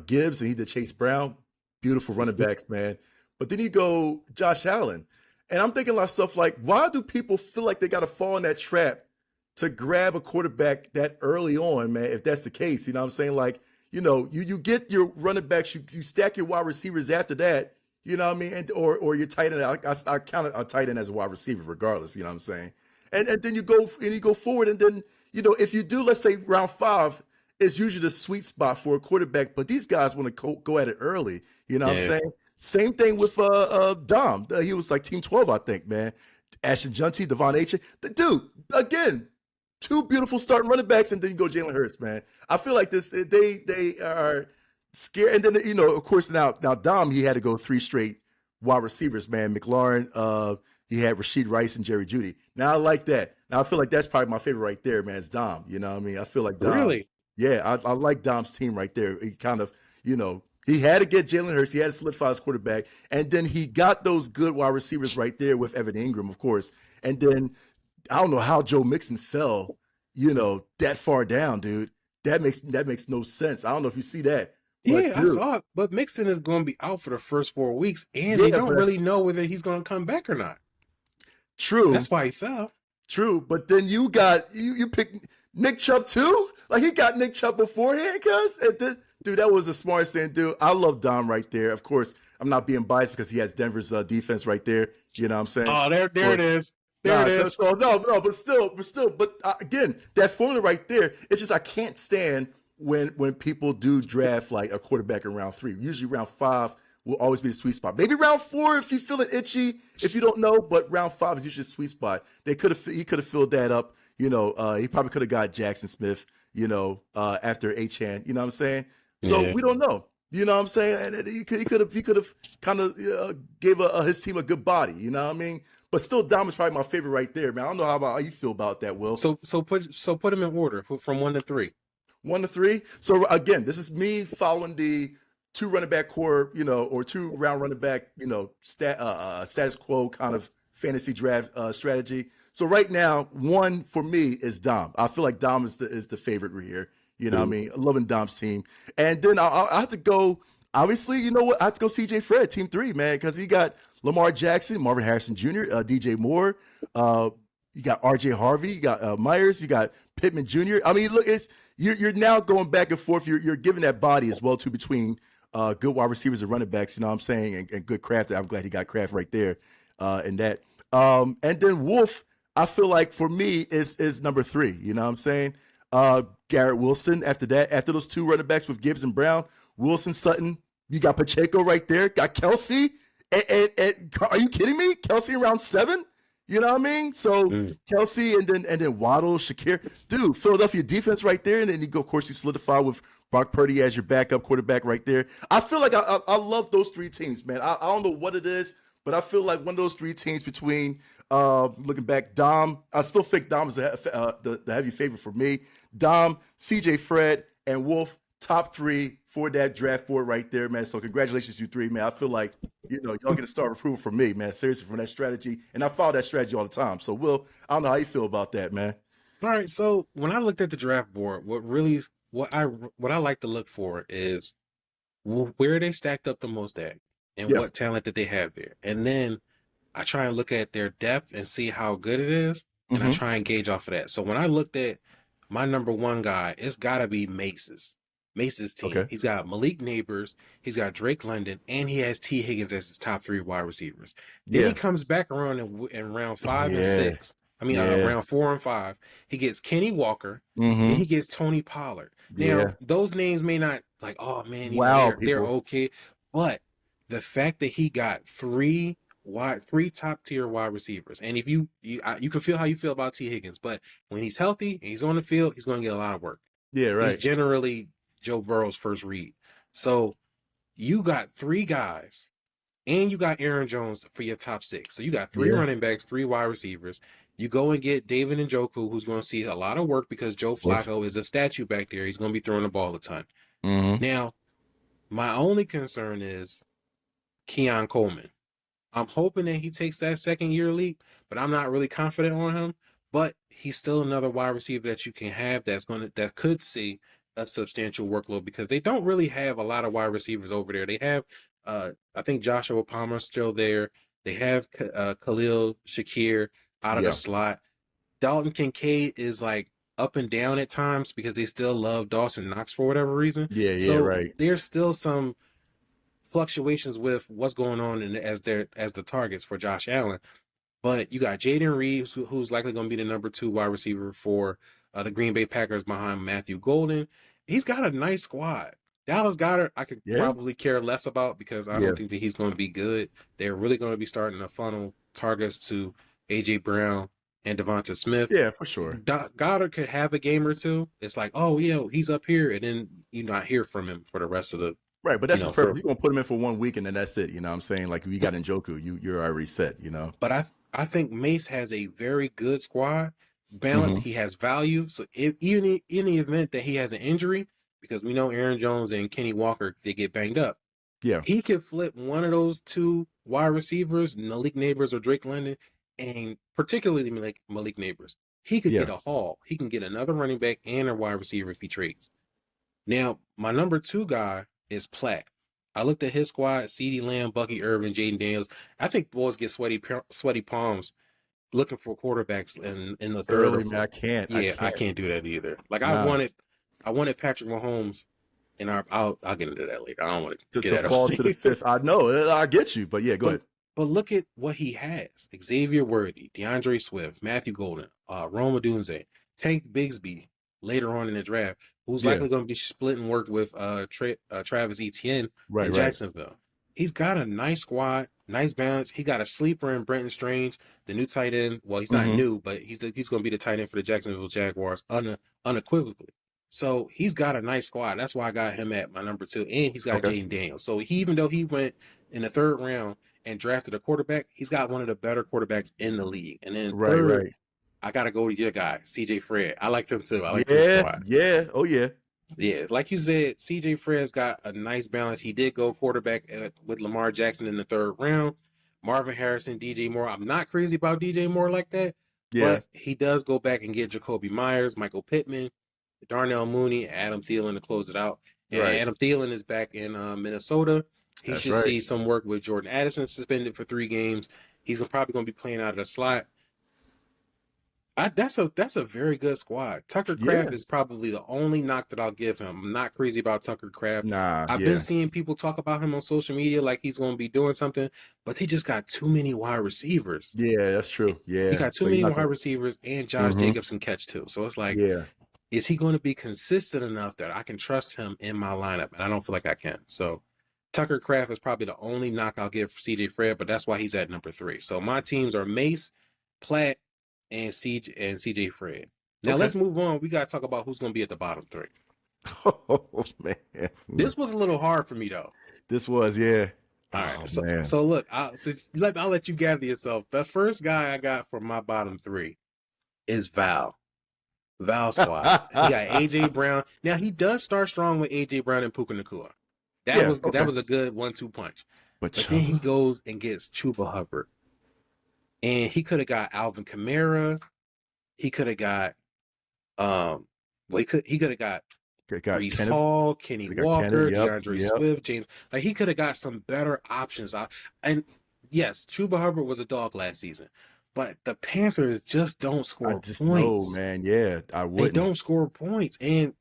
Gibbs, and he did Chase Brown. Beautiful running backs, man. But then you go Josh Allen. And I'm thinking a lot of stuff like, why do people feel like they got to fall in that trap to grab a quarterback that early on, man, if that's the case? You know what I'm saying? Like, you get your running backs, you stack your wide receivers after that, you know what I mean? And, or your tight end. I count a tight end as a wide receiver regardless, you know what I'm saying? And then you go forward, and then, if you do, let's say round 5 is usually the sweet spot for a quarterback, but these guys want to go at it early, you know what I'm saying? Same thing with Dom. He was like team 12, I think, man. Ashton Junty, Devon Achen. The dude, again, 2 beautiful starting running backs, and then you go Jalen Hurts, man. I feel like this, they are scared. And then, of course, now Dom, he had to go 3 straight wide receivers, man. McLaurin, he had Rashid Rice and Jerry Jeudy. Now I like that. Now I feel like that's probably my favorite right there, man. It's Dom. You know what I mean? I feel like Dom. Really? Yeah, I like Dom's team right there. He kind of, he had to get Jalen Hurts. He had to solidify his quarterback. And then he got those good wide receivers right there with Evan Ingram, of course. And then I don't know how Joe Mixon fell, that far down, dude. That makes no sense. I don't know if you see that. But Yeah, I dude, saw it. But Mixon is going to be out for the first 4 weeks, and yeah, they don't but really know whether he's going to come back or not. true. That's why he fell. True, but then you got you picked Nick Chubb too. Like he got Nick Chubb beforehand, cuz dude, that was the smartest thing to do. I love Dom right there. Of course, I'm not being biased because he has Denver's defense right there. You know what I'm saying? Oh, there it is. There it is. No, but still, again, that formula right there. It's just I can't stand when people do draft like a quarterback in round 3. Usually round 5 will always be the sweet spot. Maybe round 4 if you feel it itchy, if you don't know, but round 5 is usually a sweet spot. He could have filled that up. You know, he probably could have got Jackson Smith, you know, after Achane, you know what I'm saying? So Yeah. we don't know. You know what I'm saying? And he could have kind of gave his team a good body, you know what I mean? But still, Dom is probably my favorite right there, man. I don't know how you feel about that, Will. So put him in order from 1 to 3. 1 to 3. So again, this is me following the 2 running back core, you know, or 2 round running back, you know, status quo kind of fantasy draft strategy. So right now, 1 for me is Dom. I feel like Dom is the favorite here. You know what I mean? Loving Dom's team. And then I have to go, obviously, you know what? I have to go CJ Fred, team 3, man, because he got Lamar Jackson, Marvin Harrison Jr., DJ Moore. You got RJ Harvey, you got Myers, you got Pittman Jr. I mean, look, you're now going back and forth. You're giving that body as well, too, between good wide receivers and running backs, you know what I'm saying, and good Kraft. I'm glad he got Kraft right there in that. And then Wolf, I feel like for me is number 3, you know what I'm saying? Garrett Wilson after that, after those 2 running backs with Gibbs and Brown, Wilson, Sutton, you got Pacheco right there, got Kelsey, and are you kidding me? Kelsey in round 7? You know what I mean? So Kelsey and then Waddle, Shakir, dude, Philadelphia defense right there, and then you go, of course, you solidify with Brock Purdy as your backup quarterback right there. I feel like I love those 3 teams, man. I don't know what it is, but I feel like one of those 3 teams between looking back, Dom. I still think Dom is the heavy favorite for me. Dom, CJ Fred, and Wolf, top 3 for that draft board right there, man. So congratulations, you 3, man. I feel like, you know, y'all get a star of approval from me, man. Seriously, from that strategy. And I follow that strategy all the time. So, Will, I don't know how you feel about that, man. All right. So when I looked at the draft board, what I like to look for is where they stacked up the most at and what talent that they have there. And then I try and look at their depth and see how good it is. And I try and gauge off of that. So when I looked at my number 1 guy, it's got to be Mace's team. Okay. He's got Malik Neighbors, he's got Drake London, and he has T. Higgins as his top 3 wide receivers. Then he comes back around in round 5 and 6. I mean, round 4 and 5. He gets Kenny Walker, and he gets Tony Pollard. Now, those names may not, like, oh, man, they're okay. But the fact that he got 3 top tier wide receivers, and if you can feel how you feel about T. Higgins, but when he's healthy and he's on the field, he's going to get a lot of work. Yeah, right. He's generally Joe Burrow's first read. So you got 3 guys, and you got Aaron Jones for your top 6. So you got 3 running backs, 3 wide receivers. You go and get David Njoku, who's going to see a lot of work because Joe Flacco is a statue back there. He's going to be throwing the ball a ton. Now, my only concern is Keon Coleman. I'm hoping that he takes that second-year leap, but I'm not really confident on him. But he's still another wide receiver that you can have that could see a substantial workload because they don't really have a lot of wide receivers over there. They have, I think Joshua Palmer's still there. They have Khalil Shakir out of the slot. Dalton Kincaid is like up and down at times because they still love Dawson Knox for whatever reason. So right. There's still some fluctuations with what's going on as the targets for Josh Allen. But you got Jaden Reeves, who's likely going to be the number 2 wide receiver for the Green Bay Packers behind Matthew Golden. He's got a nice squad. Dallas Goedert, I could probably care less about because I don't think that he's going to be good. They're really going to be starting to funnel targets to A.J. Brown and Devonta Smith. Yeah, for sure. Goddard could have a game or 2. It's like, oh, yeah, he's up here, and then you not hear from him for the rest of the right, but that's his purpose. You're going to put him in for 1 week, and then that's it. You know what I'm saying? Like, you got Njoku, you're already set, you know? But I think Mace has a very good squad balance. He has value. So even in the event that he has an injury, because we know Aaron Jones and Kenny Walker, they get banged up. Yeah. He could flip one of those 2 wide receivers, Malik Neighbors or Drake London, and particularly Malik Neighbors. He could get a haul. He can get another running back and a wide receiver if he trades. Now, my number 2 guy is Platt. I looked at his squad: CeeDee Lamb, Bucky Irvin, Jaden Daniels. I think boys get sweaty palms looking for quarterbacks in the third or Early, man, fourth. I can't. I can't do that either. Like Nah. I wanted Patrick Mahomes, and I'll get into that later. I don't want to get that fall off. to the fifth. I know, I get you, but yeah, go ahead. But look at what he has: Xavier Worthy, DeAndre Swift, Matthew Golden, Rome Odunze, Tank Bigsby later on in the draft, who's likely going to be splitting work with Travis Etienne in Jacksonville. He's got a nice squad, nice balance. He got a sleeper in Brenton Strange, the new tight end. Well, he's not new, but he's going to be the tight end for the Jacksonville Jaguars unequivocally. So he's got a nice squad. That's why I got him at my number 2. And he's got Jaden Daniels. So even though he went in the 3rd round and drafted a quarterback, he's got one of the better quarterbacks in the league. And then third, I got to go with your guy, CJ Fred. I like him too. I like his squad. Yeah. Oh, yeah. Yeah, like you said, CJ Fred's got a nice balance. He did go quarterback with Lamar Jackson in the 3rd round. Marvin Harrison, DJ Moore. I'm not crazy about DJ Moore like that. Yeah. But he does go back and get Jacoby Myers, Michael Pittman, Darnell Mooney, Adam Thielen to close it out. And Adam Thielen is back in Minnesota. He should see some work with Jordan Addison, suspended for 3 games. He's probably going to be playing out of the slot. That's a very good squad. Tucker Kraft is probably the only knock that I'll give him. I'm not crazy about Tucker Kraft. I've been seeing people talk about him on social media like he's going to be doing something, but he just got too many wide receivers. Yeah, that's true. Yeah, he got too many wide receivers, and Josh Jacobs can catch too. So it's like, is he going to be consistent enough that I can trust him in my lineup? And I don't feel like I can. So Tucker Kraft is probably the only knock I'll give for CJ Fred, but that's why he's at number 3. So my teams are Mace, Platt, and CJ Fred. Now let's move on. We got to talk about who's going to be at the bottom 3. Oh, man. This was a little hard for me, though. This was, yeah. All right. So look, I'll let you gather yourself. The first guy I got for my bottom 3 is Val squad. He got A.J. Brown. Now, he does start strong with A.J. Brown and Puka Nacua. That was a good 1-2 punch. But then he goes and gets Chuba Hubbard. And he could have got Alvin Kamara. He could have got he could have got Breece Hall, Kenny Walker, DeAndre Swift, James. Like, he could have got some better options. And yes, Chuba Hubbard was a dog last season, but the Panthers just don't score points. No, man. Yeah, I wouldn't. They don't score points. And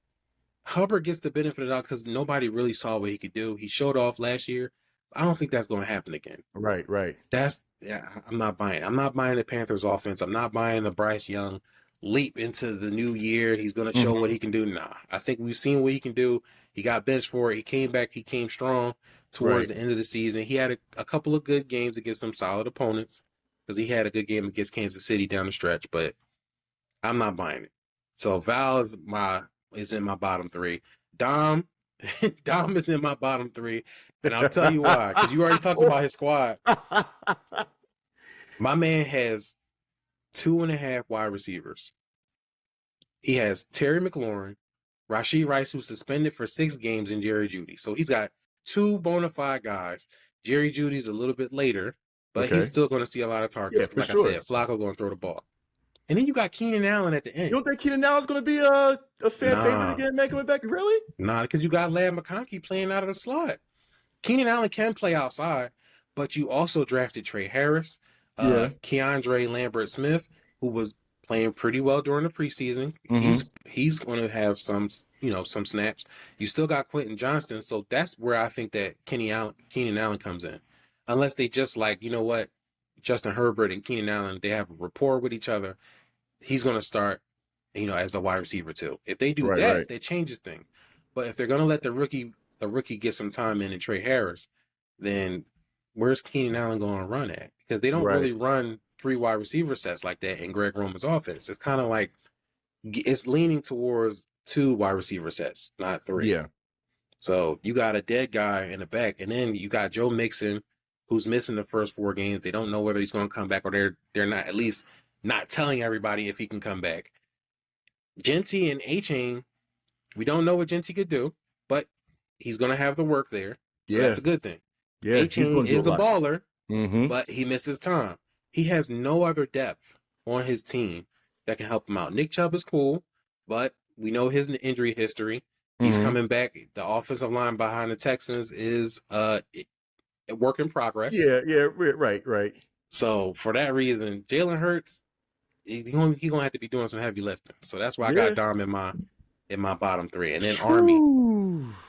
Hubbard gets the benefit of that because nobody really saw what he could do. He showed off last year. I don't think that's going to happen again. Right. I'm not buying. I'm not buying the Panthers offense. I'm not buying the Bryce Young leap into the new year. He's going to show what he can do. Nah, I think we've seen what he can do. He got benched for it. He came back. He came strong towards the end of the season. He had a couple of good games against some solid opponents because he had a good game against Kansas City down the stretch, but I'm not buying it. So Val is in my bottom 3. Dom is in my bottom 3. And I'll tell you why, because you already talked about his squad. My man has 2.5 wide receivers. He has Terry McLaurin, Rashee Rice, who's suspended for 6 games, and Jerry Jeudy. So he's got 2 bona fide guys. Jerry Judy's a little bit later, but he's still going to see a lot of targets. I said, Flacco going to throw the ball. And then you got Keenan Allen at the end. You don't think Keenan Allen's going to be a fan favorite again, man, coming back? Really? Nah, because you got Ladd McConkey playing out of the slot. Keenan Allen can play outside, but you also drafted Trey Harris, Keandre Lambert-Smith, who was playing pretty well during the preseason. He's going to have some snaps. You still got Quentin Johnston, so that's where I think that Keenan Allen comes in. Unless they just Justin Herbert and Keenan Allen, they have a rapport with each other. He's going to start, as a wide receiver too. If they do that, that changes things. But if they're going to let the rookie get some time in and Trey Harris, then where's Keenan Allen going to run at? Because they don't really run 3 wide receiver sets like that in Greg Roman's offense. It's kind of like it's leaning towards 2 wide receiver sets, not 3. Yeah. So you got a dead guy in the back, and then you got Joe Mixon, who's missing the first 4 games. They don't know whether he's going to come back, or they're not, at least not telling everybody if he can come back. Genty and A-Chain, we don't know what Genty could do, but he's going to have the work there. So that's a good thing. Yeah, A-Chain is a baller, but he misses time. He has no other depth on his team that can help him out. Nick Chubb is cool, but we know his injury history. He's coming back. The offensive line behind the Texans is a work in progress. Yeah, right. So for that reason, Jalen Hurts, he's gonna have to be doing some heavy lifting. So that's why I got Dom in my bottom 3, and then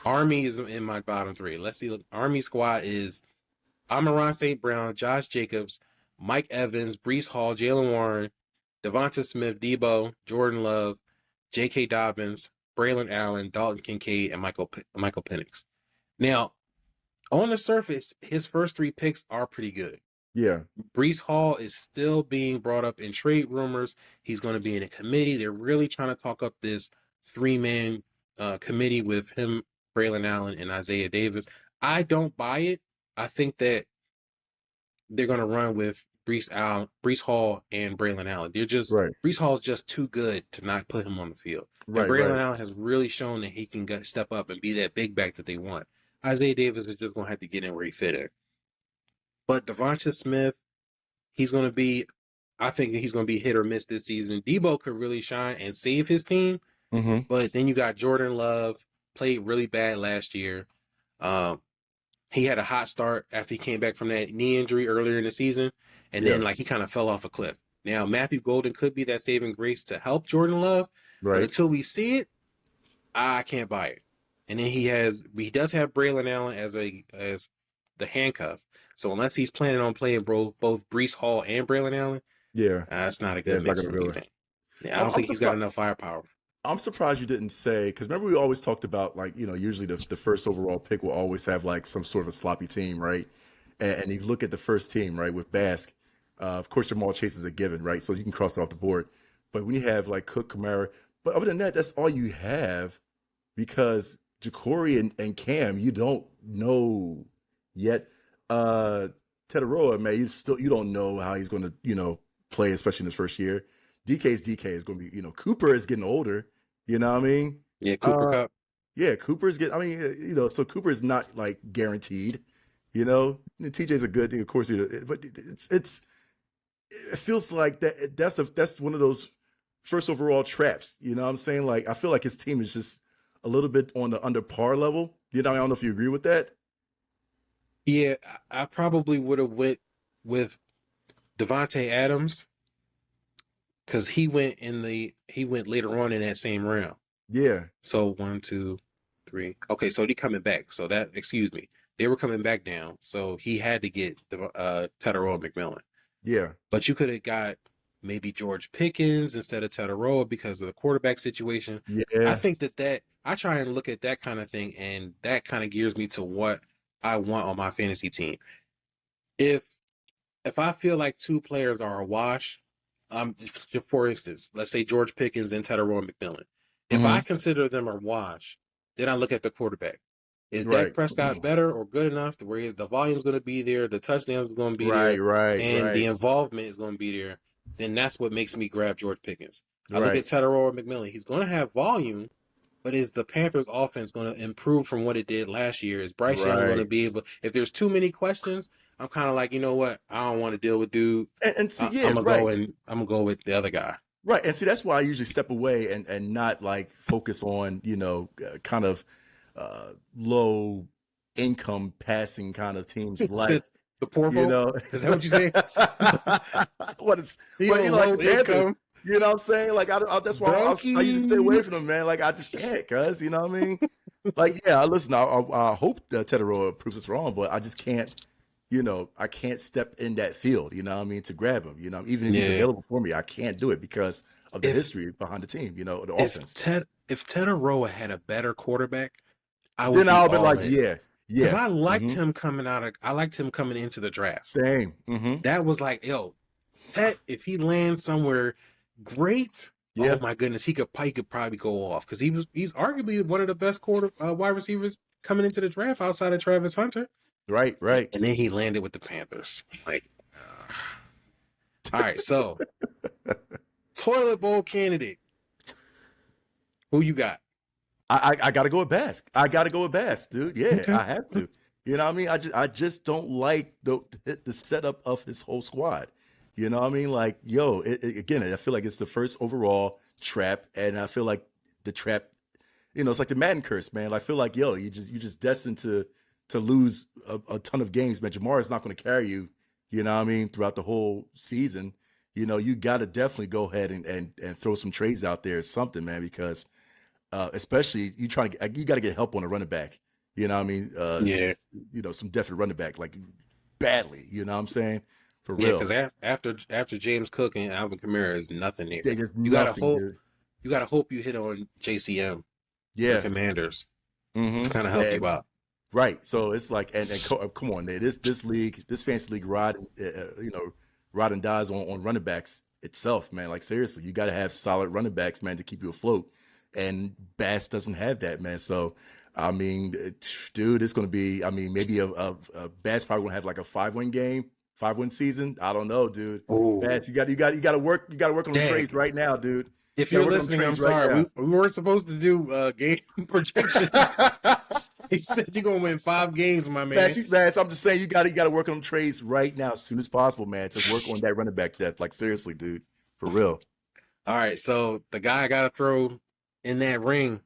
Army is in my bottom 3. Let's see. Look, Army squad is Amon-Ra St. Brown, Josh Jacobs, Mike Evans, Breece Hall, Jalen Warren, Devonta Smith, Debo, Jordan Love, J.K. Dobbins, Braylon Allen, Dalton Kincaid, and Michael Penix. Now, on the surface, his first 3 picks are pretty good. Yeah. Breece Hall is still being brought up in trade rumors. He's going to be in a committee. They're really trying to talk up this 3-man committee with him, Braylon Allen, and Isaiah Davis. I don't buy it. I think that they're going to run with Breece Hall, and Braylon Allen. Breece Hall is just too good to not put him on the field. Right, and Braylon Allen has really shown that he can step up and be that big back that they want. Isaiah Davis is just going to have to get in where he fit in. But Devonta Smith, I think he's going to be hit or miss this season. Debo could really shine and save his team. But then you got Jordan Love, played really bad last year. He had a hot start after he came back from that knee injury earlier in the season. And then he kind of fell off a cliff. Now, Matthew Golden could be that saving grace to help Jordan Love. Right. But until we see it, I can't buy it. And then he does have Braylon Allen as the handcuff. So unless he's planning on playing both Breece Hall and Braylon Allen, that's not a good mix for me. I don't think he's got enough firepower. I'm surprised you didn't say, because remember we always talked about usually the first overall pick will always have some sort of a sloppy team, right? And you look at the first team, right, with Basque, of course Jamal Chase is a given, right? So you can cross it off the board. But when you have Cook, Kamara, but other than that, that's all you have, because Ja'Cory and Cam, you don't know yet. Tetaroa, man, you don't know how he's going to play, especially in his first year. DK is going to be, Cooper is getting older, you know what I mean? Yeah, Cooper Cup. Yeah, Cooper's getting, so Cooper is not guaranteed, TJ's a good thing, of course, but it feels like that's one of those first overall traps, you know what I'm saying? I feel like his team is just a little bit on the under par level. I don't know if you agree with that. Yeah, I probably would have went with Devontae Adams, because he went later on in that same round. Yeah. So 1, 2, 3. Okay, so they coming back. So they were coming back down. So he had to get the Tetaroa McMillan. Yeah. But you could have got maybe George Pickens instead of Tetaroa because of the quarterback situation. Yeah. I think that I try and look at that kind of thing, and that kind of gears me to what I want on my fantasy team. If I feel like 2 players are a wash, for instance, let's say George Pickens and Tetaroa McMillan. If I consider them a wash, then I look at the quarterback. Is Dak Prescott better or good enough to where the volume's going to be there, the touchdowns is going to be there, and the involvement is going to be there? Then that's what makes me grab George Pickens. I look at Tetaroa McMillan. He's going to have volume, but is the Panthers' offense going to improve from what it did last year? Is Bryce Young going to be able? If there's too many questions, I'm kind of like, you know what? I don't want to deal with dude. And see, I'm gonna go with the other guy. Right, and see, that's why I usually step away and not focus on kind of low income passing kind of teams like the poor folk. Is that what you say? What is low income? You know what I'm saying? That's why I usually stay away from them, man. I just can't, cuz, you know what I mean? Listen, I hope that Tetaroa proves us wrong, but I just can't, I can't step in that field, you know what I mean, to grab him, even if he's available for me, I can't do it because of the history behind the team, the offense. If Tetaroa had a better quarterback, I would be like, yeah. Because I liked him coming into the draft. Same. That was like, yo, Tet, if he lands somewhere great, oh my goodness, he could probably go off, because he's arguably one of the best wide receivers coming into the draft outside of Travis Hunter. Right. And then he landed with the Panthers. All right, so toilet bowl candidate. Who you got? I got to go with Basque. Dude. Yeah, okay. I have to. You know what I mean? I just don't like the setup of his whole squad. You know what I mean? Again, I feel like it's the first overall trap, and I feel like the trap, it's like the Madden curse, man. I feel like, you just destined to lose a ton of games, man. Jamar is not going to carry you, throughout the whole season. You got to definitely go ahead and throw some trades out there or something, man, because especially you got to get help on a running back. Some definite running back, like badly. You know what I'm saying? For real. Because after James Cook and Alvin Kamara is nothing there. Yeah, there's you nothing, gotta hope. dude. You gotta hope you hit on JCM. Yeah, the Commanders mm-hmm. to kind of help you out. Right. So it's like, and come on, man. This league, this fantasy league, ride and dies on running backs itself, man. Like seriously, you got to have solid running backs, man, to keep you afloat. And Bass doesn't have that, man. So I mean, dude, it's going to be. I mean, maybe a Bass probably going to have like a 5-win season. I don't know, dude. Ooh. Bass, you got to work on the trades right now, dude. If you're listening, I'm sorry. Right we weren't supposed to do game projections. He said you're gonna win 5 games, my man. Bass, I'm just saying you got to work on them trades right now, as soon as possible, man, to work on that running back depth. Like seriously, dude, for real. All right, so the guy I gotta throw in that ring,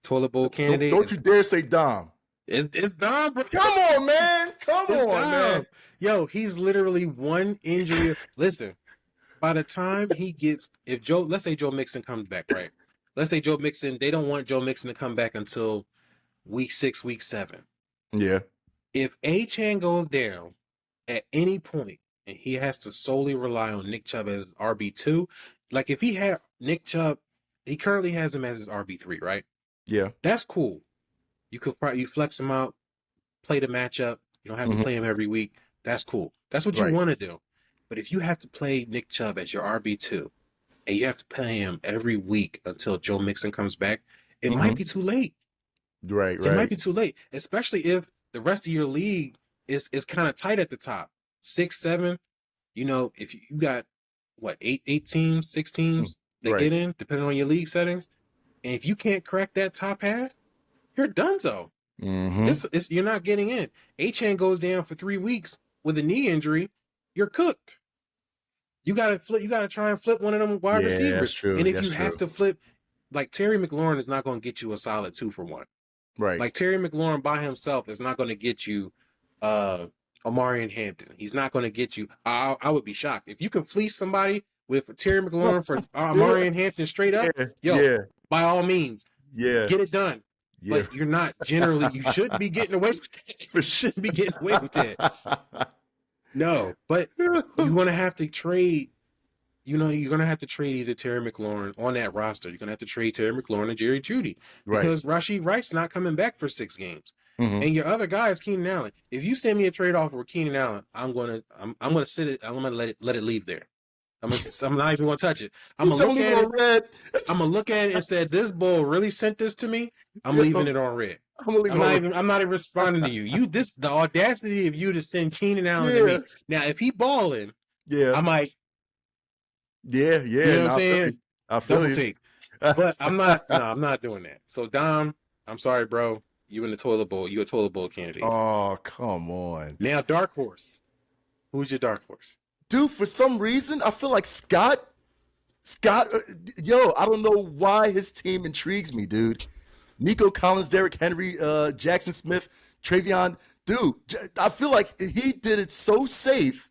toilet bowl candidate. Don't you dare say Dom. It's Dom, bro. Come on, man. Come on, man. Yo, he's literally one injury. Listen, by the time he gets, let's say Joe Mixon comes back, right? Let's say Joe Mixon, they don't want Joe Mixon to come back until week 6, week 7. Yeah. If Achane goes down at any point and he has to solely rely on Nick Chubb as RB2, like if he had Nick Chubb, he currently has him as his RB3, right? Yeah. That's cool. You flex him out, play the matchup. You don't have to play him every week. That's cool. That's what you want to do. But if you have to play Nick Chubb as your RB2 and you have to play him every week until Joe Mixon comes back, it might be too late. Right. It might be too late, especially if the rest of your league is kind of tight at the top. 6, 7, if you got, 8 teams, 6 teams that get in, depending on your league settings. And if you can't crack that top half, you're donezo. You're not getting in. Achane goes down for 3 weeks with a knee injury, you're cooked. You gotta try and flip one of them wide receivers. That's true. And if you have to flip, like Terry McLaurin is not going to get you a solid 2-for-1. Right. Like Terry McLaurin by himself is not going to get you Amari and Hampton. He's not going to get you. I would be shocked if you can fleece somebody with Terry McLaurin for Amari and Hampton straight up. By all means, get it done. Yeah. But you're not generally. You shouldn't be getting away with that. You shouldn't be getting away with that. No, but you're gonna have to trade. You're gonna have to trade either Terry McLaurin on that roster. You're gonna have to trade Terry McLaurin and Jerry Jeudy because Rashee Rice not coming back for 6 games, and your other guy is Keenan Allen. If you send me a trade offer with Keenan Allen, I'm gonna sit it. I'm gonna let it leave there. I'm not even gonna touch it. I'm gonna look at it and say, this bull really sent this to me. I'm leaving it on red. I'm not even responding to you. The audacity of you to send Keenan Allen to me. Now, if he balling, I might. Yeah. You know what I'm saying? I feel Double take. But I'm not. No, I'm not doing that. So Dom, I'm sorry, bro. You in the toilet bowl. You a toilet bowl candidate. Oh, come on. Now, dark horse. Who's your dark horse? Dude, for some reason, I feel like Scott, I don't know why his team intrigues me, dude. Nico Collins, Derrick Henry, Jackson Smith, Travion. Dude, I feel like he did it so safe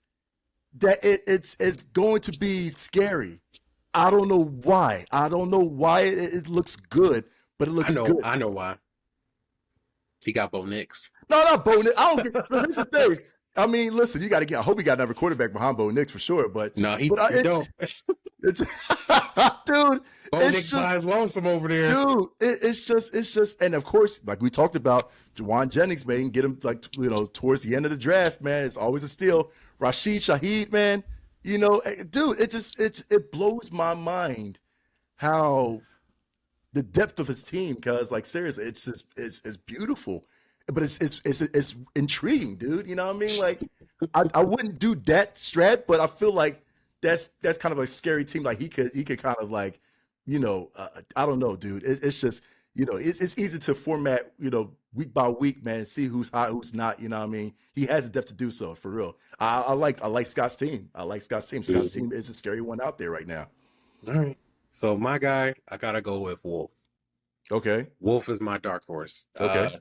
that it's going to be scary. I don't know why. It looks good, but it looks good. I know why. He got Bo Nix. No, not Bo Nix. I don't get. Here's the thing. I mean, listen, you got to get. I hope he got another quarterback behind Bo Nix for sure. But no, he don't. It's dude. Bo Nix buys lonesome over there, dude. It's just, and of course, like we talked about, Juwan Jennings, man, get him towards the end of the draft, man. It's always a steal. Rashid Shaheed, man, dude. It blows my mind how the depth of his team. Because like seriously, it's beautiful. But it's intriguing, dude. You know what I mean? Like, I wouldn't do that strat, but I feel like that's kind of a scary team. Like he could kind of like, I don't know, dude. It's just, it's easy to format, week by week, man. See who's hot, who's not. You know what I mean? He has the depth to do so for real. I like Scott's team. Scott's team is a scary one out there right now. All right. So my guy, I gotta go with Wolf. Okay. Wolf is my dark horse. Okay.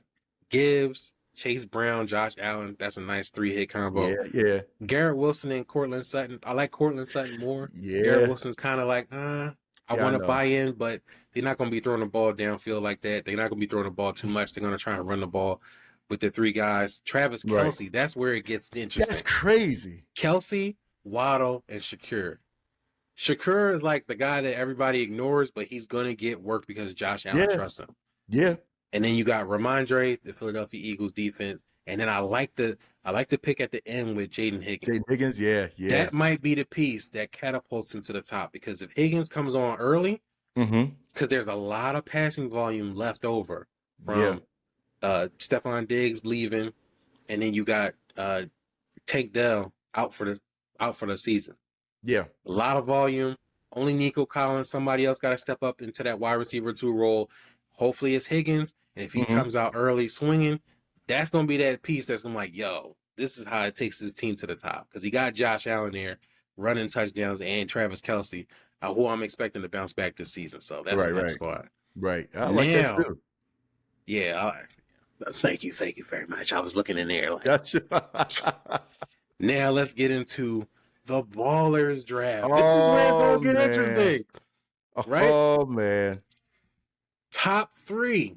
Gibbs, Chase Brown, Josh Allen. That's a nice 3-hit combo. Yeah. Garrett Wilson and Cortland Sutton. I like Cortland Sutton more. Yeah. Garrett Wilson's kind of like, I want to buy in, but they're not going to be throwing the ball downfield like that. They're not going to be throwing the ball too much. They're going to try and run the ball with the 3 guys. Travis Kelce, that's where it gets interesting. That's crazy. Kelce, Waddle, and Shakur. Shakur is like the guy that everybody ignores, but he's going to get work because Josh Allen trusts him. Yeah. And then you got Ramondre, the Philadelphia Eagles defense. And then I like the pick at the end with Jaden Higgins. Jaden Higgins, yeah. That might be the piece that catapults him to the top, because if Higgins comes on early, because there's a lot of passing volume left over from Stephon Diggs leaving, and then you got Tank Dell out for the season. Yeah. A lot of volume. Only Nico Collins. Somebody else got to step up into that wide receiver 2 role. Hopefully it's Higgins. And if he comes out early swinging, that's going to be that piece that's going to be like, yo, this is how it takes his team to the top. Because he got Josh Allen there running touchdowns and Travis Kelce, who I'm expecting to bounce back this season. So that's a nice squad. Right. I like that too. Yeah. Thank you very much. I was looking in there. Like, Gotcha. now let's get into the Ballers draft. This is where it's going to get interesting. Right? Oh, man. Top 3.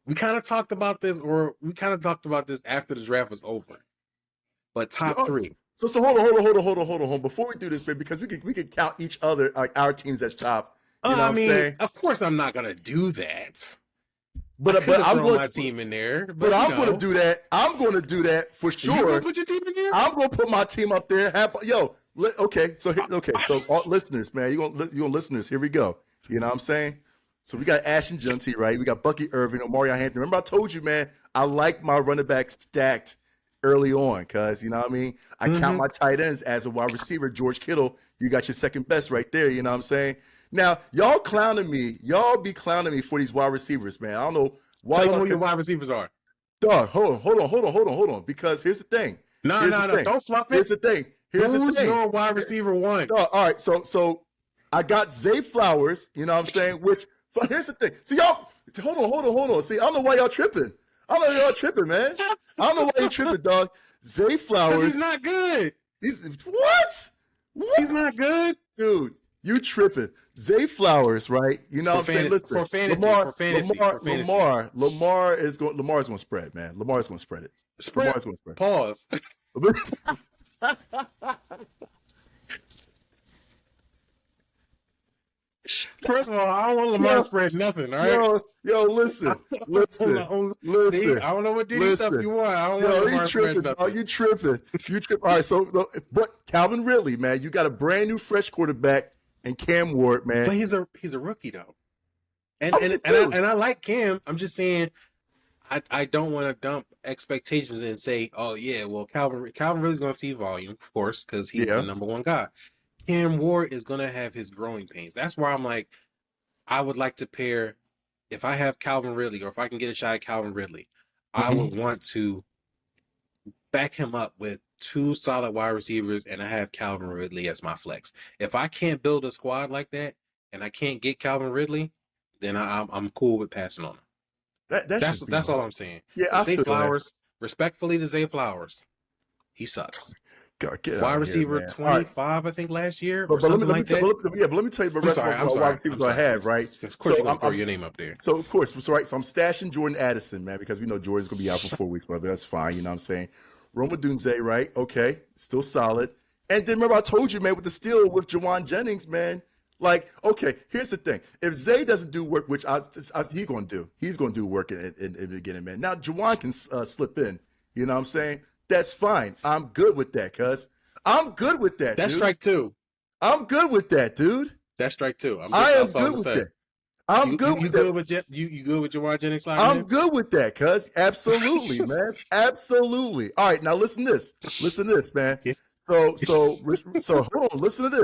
We kind of talked about this after the draft was over. But top 3. So hold on. Before we do this, baby, because we could count each other, like our teams as top. You know what I'm saying? Of course I'm not gonna do that. But I'm going my team in there. But I'm going to do that. I'm going to do that for sure. You gonna put your team in there? I'm going to put my team up there. So listeners, man, you gonna listeners. Here we go. You know what I'm saying? So we got Ashton Junty, right? We got Bucky Irving, Omari Hampton. Remember I told you, man, I like my running back stacked early on, because, you know what I mean? I count my tight ends as a wide receiver. George Kittle, you got your second best right there. You know what I'm saying? Now, y'all be clowning me for these wide receivers, man. I don't know why. Tell them who your wide receivers are. Dog, hold on. Because here's the thing. No, don't fluff it. Here's the thing. Who's your wide receiver 1? Dog, all right, so I got Zay Flowers, you know what I'm saying? But here's the thing. See, y'all, hold on. See, I don't know why y'all tripping. I don't know y'all tripping, man. I don't know why you tripping, dog. Zay Flowers. He's not good. What? He's not good. Dude, you tripping. Zay Flowers, right? You know what I'm saying? Listen, for fantasy. Lamar is going to spread, man. Lamar's going to spread it. Lamar's going to spread. Pause. First of all, I don't want Lamar to spread nothing, all right? Yo, listen. I don't know what Diddy stuff you want. I don't want Lamar to spread nothing. You tripping. All right, but Calvin Ridley, man, you got a brand new fresh quarterback and Cam Ward, man. But he's a rookie, though. And I like Cam. I'm just saying I don't want to dump expectations and say, oh, yeah, well, Calvin Ridley's going to see volume, of course, because he's the number 1 guy. Cam Ward is going to have his growing pains. That's where I'm like, I would like to pair, if I have Calvin Ridley, or if I can get a shot at Calvin Ridley, I would want to back him up with 2 solid wide receivers, and I have Calvin Ridley as my flex. If I can't build a squad like that, and I can't get Calvin Ridley, then I'm cool with passing on him. That's all I'm saying. Yeah, Zay Flowers, respectfully to Zay Flowers, he sucks. God, wide receiver here, 25, right. I think, last year, or something like that. But let me tell you the rest of the wide receivers I have, right? Of course, you're going to throw your name up there. So, of course. So I'm stashing Jordan Addison, man, because we know Jordan's going to be out for 4 weeks, brother. That's fine, you know what I'm saying? Roma Dunze, right? Okay, still solid. And then remember I told you, man, with the steal with Jawan Jennings, man, like, okay, here's the thing. If Zay doesn't do work, which he's going to do, he's going to do work in the beginning, man. Now, Jawan can slip in, you know what I'm saying? That's fine. I'm good with that, cuz. I'm good with that, That's dude. strike 2. I'm good with that, dude. That's strike 2. I am good with that. I'm good with that. You good with Jawan Jennings? I'm good with that, cuz. Absolutely, man. Absolutely. All right, now listen to this, man. Yeah. So hold on. Listen to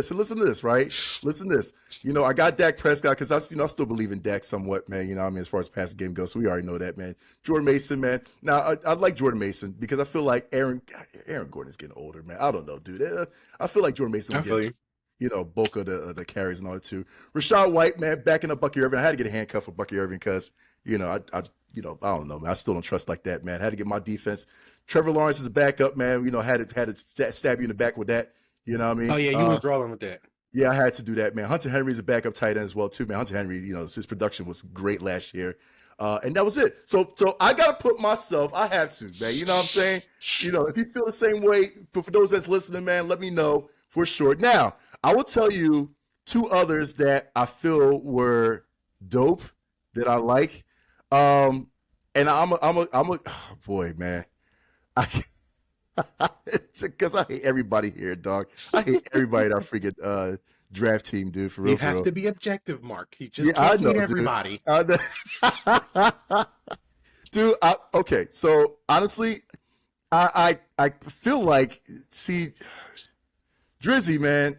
this, right? Listen to this. You know, I got Dak Prescott because I still believe in Dak somewhat, man. You know what I mean, as far as passing game goes. So we already know that, man. Jordan Mason, man. Now I like Jordan Mason because I feel like Aaron Gordon is getting older, man. I don't know, dude. I feel like Jordan Mason. bulk of the carries and all that too. Rashad White, man, backing up Bucky Irving. I had to get a handcuff for Bucky Irving because, I don't know, man. I still don't trust like that, man. I had to get my defense. Trevor Lawrence is a backup, man. Had to stab you in the back with that. You know what I mean? Oh, yeah, you was drawing with that. Yeah, I had to do that, man. Hunter Henry's a backup tight end as well, too, man. Hunter Henry, his production was great last year. And that was it. So I got to put myself, I have to, man. You know what I'm saying? If you feel the same way, but for those that's listening, man, let me know for sure. Now, I will tell you two others that I feel were dope that I like. And oh boy, man. It's because I hate everybody here, dog. I hate everybody in our freaking draft team, dude. For real, you have to be objective, Mark. You just can't hate everybody. Dude, okay. So honestly, I feel like Drizzy, man.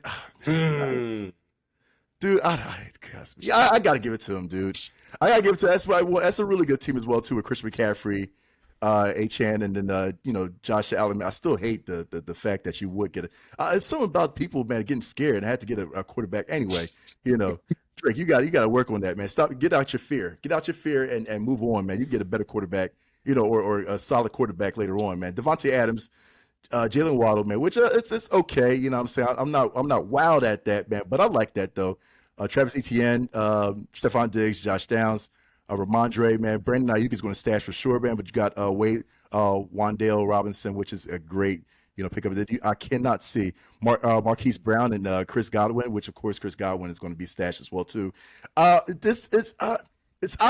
Dude, I gotta give it to him, dude. I gotta give it to that's a really good team as well too, with Chris McCaffrey. Chan and then Josh Allen. I still hate the fact that you would get it's something about people, man, getting scared and had to get a quarterback anyway. Drake, you got to work on that, man. Get out your fear and move on, man. You get a better quarterback, or a solid quarterback later on, man. Devontae Adams, Jalen Waddle, man, which it's okay. You know what I'm saying? I'm not wowed at that, man, but I like that though. Travis Etienne, Stephon Diggs, Josh Downs. Ramondre, man. Brandon Ayuk is going to stash for sure, man. But you got Wan'Dale Robinson, which is a great, pickup. I cannot see Marquise Brown and Chris Godwin, which of course Chris Godwin is going to be stashed as well too. I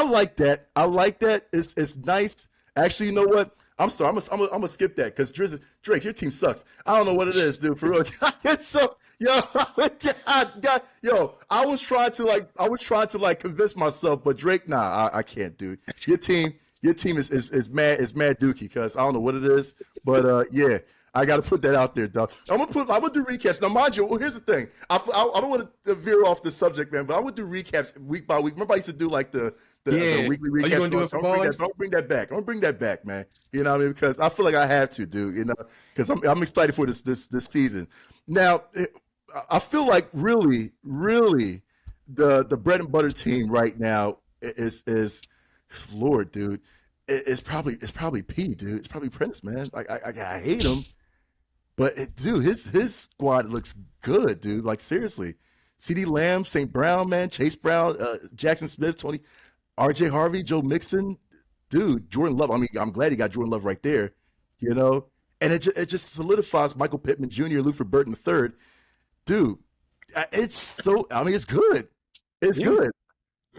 like that. I like that. It's nice. Actually, you know what? I'm sorry. I'm gonna skip that because Drake, your team sucks. I don't know what it is, dude. For real, it's so. Yo, I was trying to convince myself, but Drake, nah, I can't, dude. Your team is mad dookie because I don't know what it is, but yeah, I got to put that out there, dog. I'm gonna do recaps now, mind you. Well, here's the thing, I don't want to veer off the subject, man, but I would do recaps week by week. Remember, I used to do like the weekly recaps. Are you gonna do it for ballers? Don't bring that back. I'm gonna bring that back, man. You know what I mean? Because I feel like I have to, dude. Because I'm excited for this season. Now, I feel like really, really, the bread and butter team right now is Lord, dude. It's probably P, dude. It's probably Prince, man. Like I hate him, but dude, his squad looks good, dude. Like seriously, CeeDee Lamb, St. Brown, man, Chase Brown, Jackson Smith, RJ Harvey, Joe Mixon, dude, Jordan Love. I mean, I'm glad he got Jordan Love right there, and it just solidifies Michael Pittman Jr., Luther Burton III. Dude, it's good. It's good.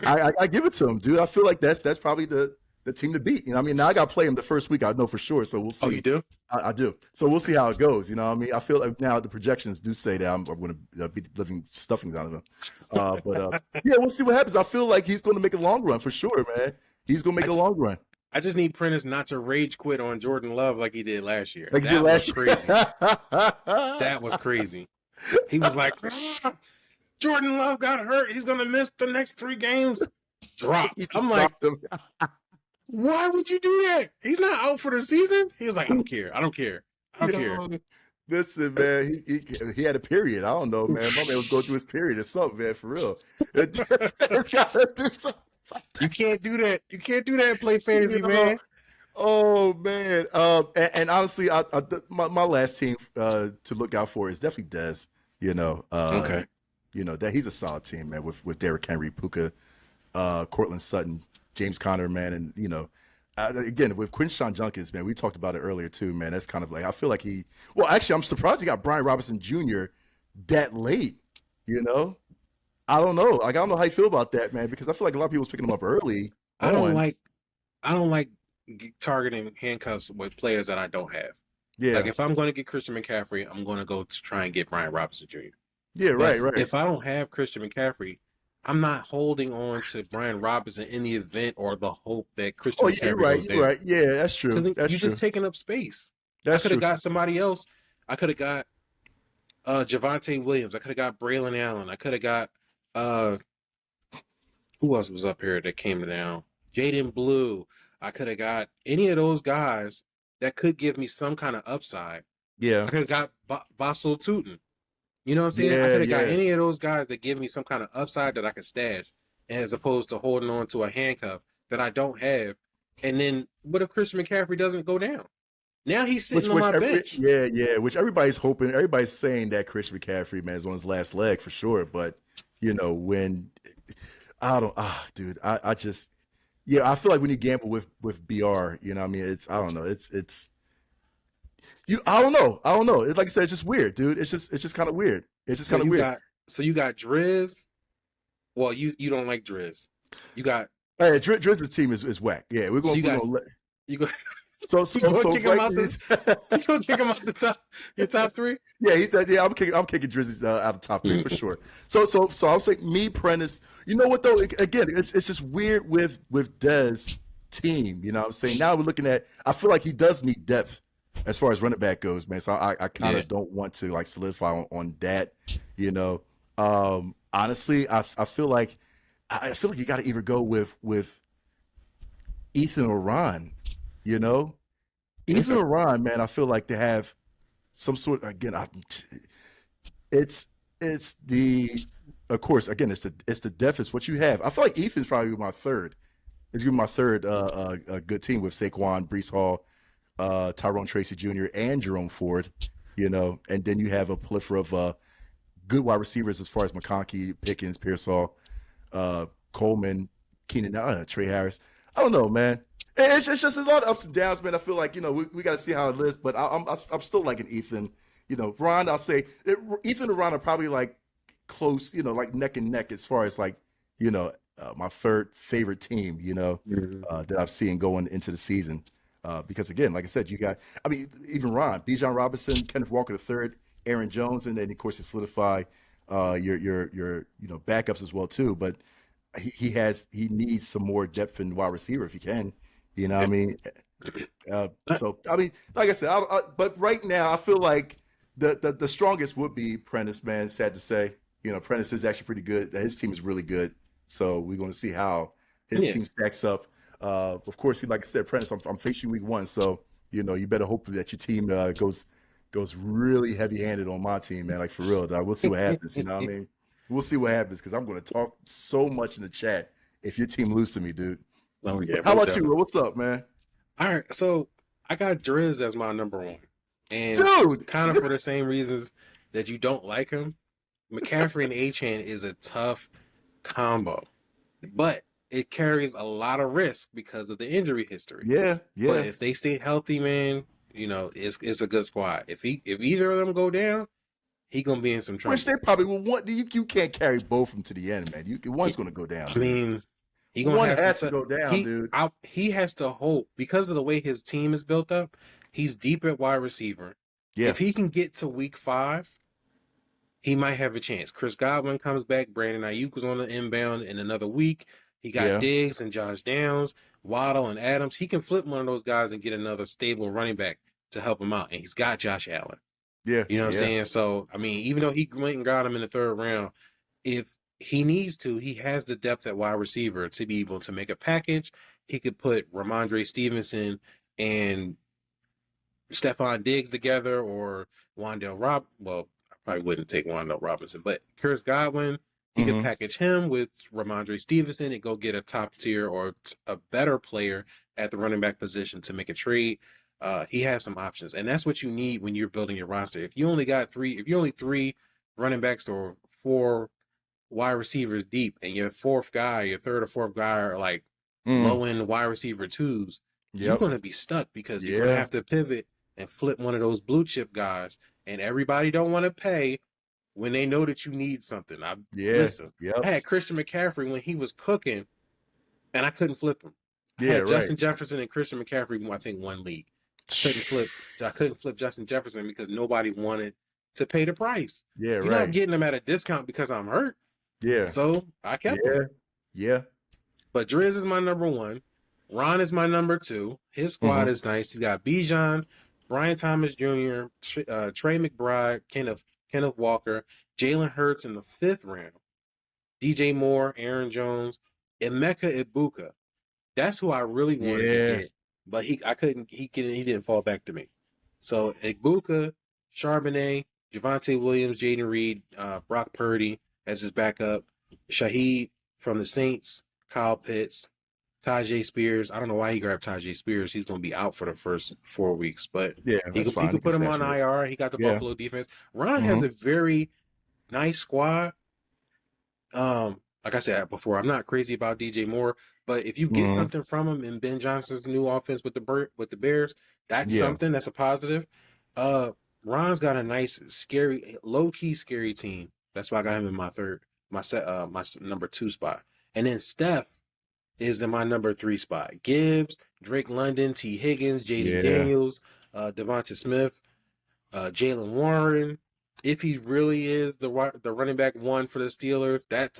I give it to him, dude. I feel like that's probably the team to beat. Now I got to play him the first week. I know for sure. So we'll see. Oh, you do? I do. So we'll see how it goes. I feel like now the projections do say that I'm going to be living stuffings out of him. But yeah, we'll see what happens. I feel like he's going to make a long run for sure, man. He's going to make a long run. I just need Prentice not to rage quit on Jordan Love like he did last year. Crazy. That was crazy. He was like, Jordan Love got hurt. He's going to miss the next 3 games. Dropped. I'm like, why would you do that? He's not out for the season. He was like, I don't care. Listen, man, he had a period. I don't know, man. My man was going through his period or something, man, for real. It's got to do something. You can't do that. You can't do that and play fantasy, man. Oh man, and honestly, my last team to look out for is definitely Dez. Okay. That he's a solid team, man. With Derrick Henry, Puka, Cortland Sutton, James Conner, man, and again with Quinshon Judkins, man. We talked about it earlier too, man. That's kind of like I feel like actually, I'm surprised he got Brian Robinson Jr. that late. I don't know. Like I don't know how you feel about that, man, because I feel like a lot of people was picking him up early. I don't like targeting handcuffs with players that I don't have. Yeah. Like if I'm going to get Christian McCaffrey, I'm going to go to try and get Brian Robinson Jr. Yeah, right. If I don't have Christian McCaffrey, I'm not holding on to Brian Robinson in the event or the hope that Christian McCaffrey you're right. Yeah, that's true. You're just taking up space. I could have got somebody else. I could have got Javonte Williams. I could have got Braylon Allen. I could have got who else was up here that came down? Jaden Blue. I could have got any of those guys that could give me some kind of upside. Yeah. I could have got Basil Tootin. You know what I'm saying? I Yeah, could have got yeah. any of those guys that give me some kind of upside that I could stash, as opposed to holding on to a handcuff that I don't have. And then what if Christian McCaffrey doesn't go down? Now he's sitting on my bench. Which everybody's hoping, everybody's saying that Christian McCaffrey, man, is on his last leg for sure. But when dude, I just, I feel like when you gamble with BR, I mean, I don't know, I don't know. It's like I said, it's just weird, dude. It's just kind of weird. It's just kind of weird. So you got Driz. Well, you don't like Driz. You got Drizz's team is whack. Yeah, we're going to you go. So you gonna kick him out you gonna kick him out the top your top three? Yeah, I'm kicking Drizzy out of the top three for sure. So I'll say me, Prentice. You know what though? Again, it's just weird with Dez team. You know what I'm saying? Now we're looking at, I feel like he does need depth as far as running back goes, man. So I kind of don't want to like solidify on that. Honestly, I feel like you got to either go with Ethan or Ron. Ethan or Ron, man, I feel like they have some sort. Again, it's the, of course, again, it's the depth. It's what you have. I feel like Ethan's probably my third. It's gonna be my third a good team with Saquon, Breece Hall, Tyrone Tracy Jr. and Jerome Ford. And then you have a plethora of good wide receivers as far as McConkey, Pickens, Pearsall, Coleman, Keenan, Trey Harris. I don't know, man. It's just a lot of ups and downs, man. I feel like we got to see how it lives, but I'm still liking Ethan. Ron, I'll say Ethan and Ron are probably like close, like neck and neck as far as like my third favorite team, that I've seen going into the season. Because again, like I said, even Ron, Bijan Robinson, Kenneth Walker III, Aaron Jones, and then of course you solidify your backups as well too. But he needs some more depth in wide receiver if he can. You know what I mean? So I mean, like I said, but right now I feel like the strongest would be Prentice, man. Sad to say, Prentice is actually pretty good. His team is really good. So we're going to see how his team stacks up. Of course, like I said, Prentice, I'm facing week 1, so you better hope that your team goes really heavy-handed on my team, man. Like for real, dog. We'll see what happens. You know what I mean? We'll see what happens because I'm going to talk so much in the chat if your team loses to me, dude. Oh, yeah, how about you? What's up, man? All right, so I got Driz as my number 1, and dude, kind of for the same reasons that you don't like him. McCaffrey and Achane is a tough combo, but it carries a lot of risk because of the injury history. Yeah. But if they stay healthy, man, it's a good squad. If either of them go down, he gonna be in some trouble. Which they probably will want. You can't carry both of them to the end, man. One's gonna go down. I mean, one has to go down, dude. He has to hope because of the way his team is built up. He's deep at wide receiver. Yeah. If he can get to week 5, he might have a chance. Chris Godwin comes back. Brandon Ayuk was on the inbound in another week. He got Diggs and Josh Downs, Waddle and Adams. He can flip one of those guys and get another stable running back to help him out. And he's got Josh Allen. Yeah. You know what I'm saying? So, I mean, even though he went and got him in the 3rd round, if he needs to, he has the depth at wide receiver to be able to make a package. He could put Ramondre Stevenson and Stephon Diggs together, or Wan'Dale well, I probably wouldn't take Wan'Dale Robinson, but Chris Godwin, he could package him with Ramondre Stevenson and go get a top tier or a better player at the running back position to make a trade. He has some options, and that's what you need when you're building your roster. If you only 3 running backs or 4 wide receivers deep, and your 4th guy, your 3rd or 4th guy are like low end wide receiver 2s, you're going to be stuck because you're going to have to pivot and flip one of those blue chip guys, and everybody don't want to pay when they know that you need something. Listen, I had Christian McCaffrey when he was cooking, and I couldn't flip him. I had Justin Jefferson and Christian McCaffrey, I think, 1 league. I couldn't flip Justin Jefferson because nobody wanted to pay the price. You're not getting him at a discount because I'm hurt. So I kept him. But Driz is my number 1. Ron is my number 2. His squad is nice. He got Bijan, Brian Thomas Jr., Trey McBride, Kenneth Walker, Jalen Hurts in the 5th round, DJ Moore, Aaron Jones, Emeka Ibuka. That's who I really wanted to get, but he didn't fall back to me. So Ibuka, Charbonnet, Javonte Williams, Jaden Reed, Brock Purdy as his backup, Shaheed from the Saints, Kyle Pitts, Tajay Spears. I don't know why he grabbed Tajay Spears. He's going to be out for the first 4 weeks, but Yeah, he that's fine. could put him on IR. He got the Buffalo defense. Ron has a very nice squad. Like I said before, I'm not crazy about DJ Moore, but if you get something from him in Ben Johnson's new offense with the Bears, that's something that's a positive. Ron's got a nice, scary, low-key scary team. That's why I got him in my number 2 spot. And then Steph is in my number 3 spot. Gibbs, Drake London, T. Higgins, Jaden Daniels, Devonta Smith, Jalen Warren. If he really is the running back 1 for the Steelers, that's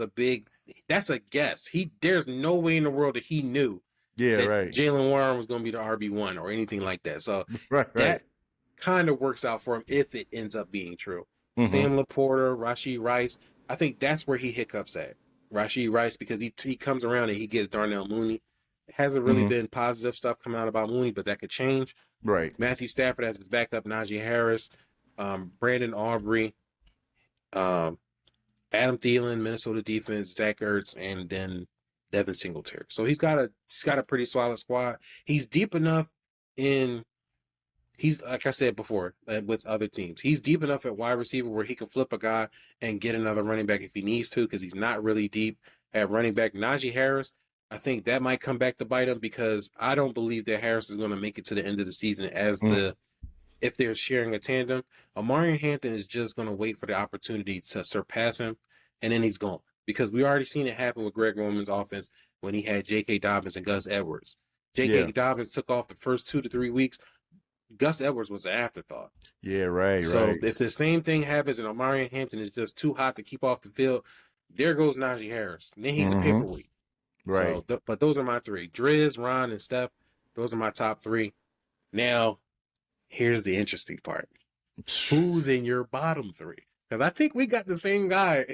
a guess. There's no way in the world that he knew that Jalen Warren was going to be the RB1 or anything like that. So that kind of works out for him if it ends up being true. Sam Laporta, Rashee Rice, I think that's where he hiccups at. Rashee Rice, because he comes around and he gets Darnell Mooney. It hasn't really been positive stuff coming out about Mooney, but that could change. Right. Matthew Stafford has his backup, Najee Harris, Brandon Aubrey, Adam Thielen, Minnesota defense, Zach Ertz, and then Devin Singletary. So he's got a pretty solid squad. He's deep enough he's like I said before with other teams. He's deep enough at wide receiver where he can flip a guy and get another running back if he needs to, because he's not really deep at running back. Najee Harris, I think that might come back to bite him, because I don't believe that Harris is going to make it to the end of the season if they're sharing a tandem. Amari Hampton is just going to wait for the opportunity to surpass him, and then he's gone. Because we already seen it happen with Greg Roman's offense when he had J.K. Dobbins and Gus Edwards. J.K. Dobbins took off the first 2 to 3 weeks. Gus Edwards was an afterthought. Yeah, right. So if the same thing happens and Amari Hampton is just too hot to keep off the field, there goes Najee Harris. And then he's a paperweight. Right. So, but those are my 3. Driz, Ron, and Steph. Those are my top 3. Now, here's the interesting part. Who's in your bottom 3? Because I think we got the same guy.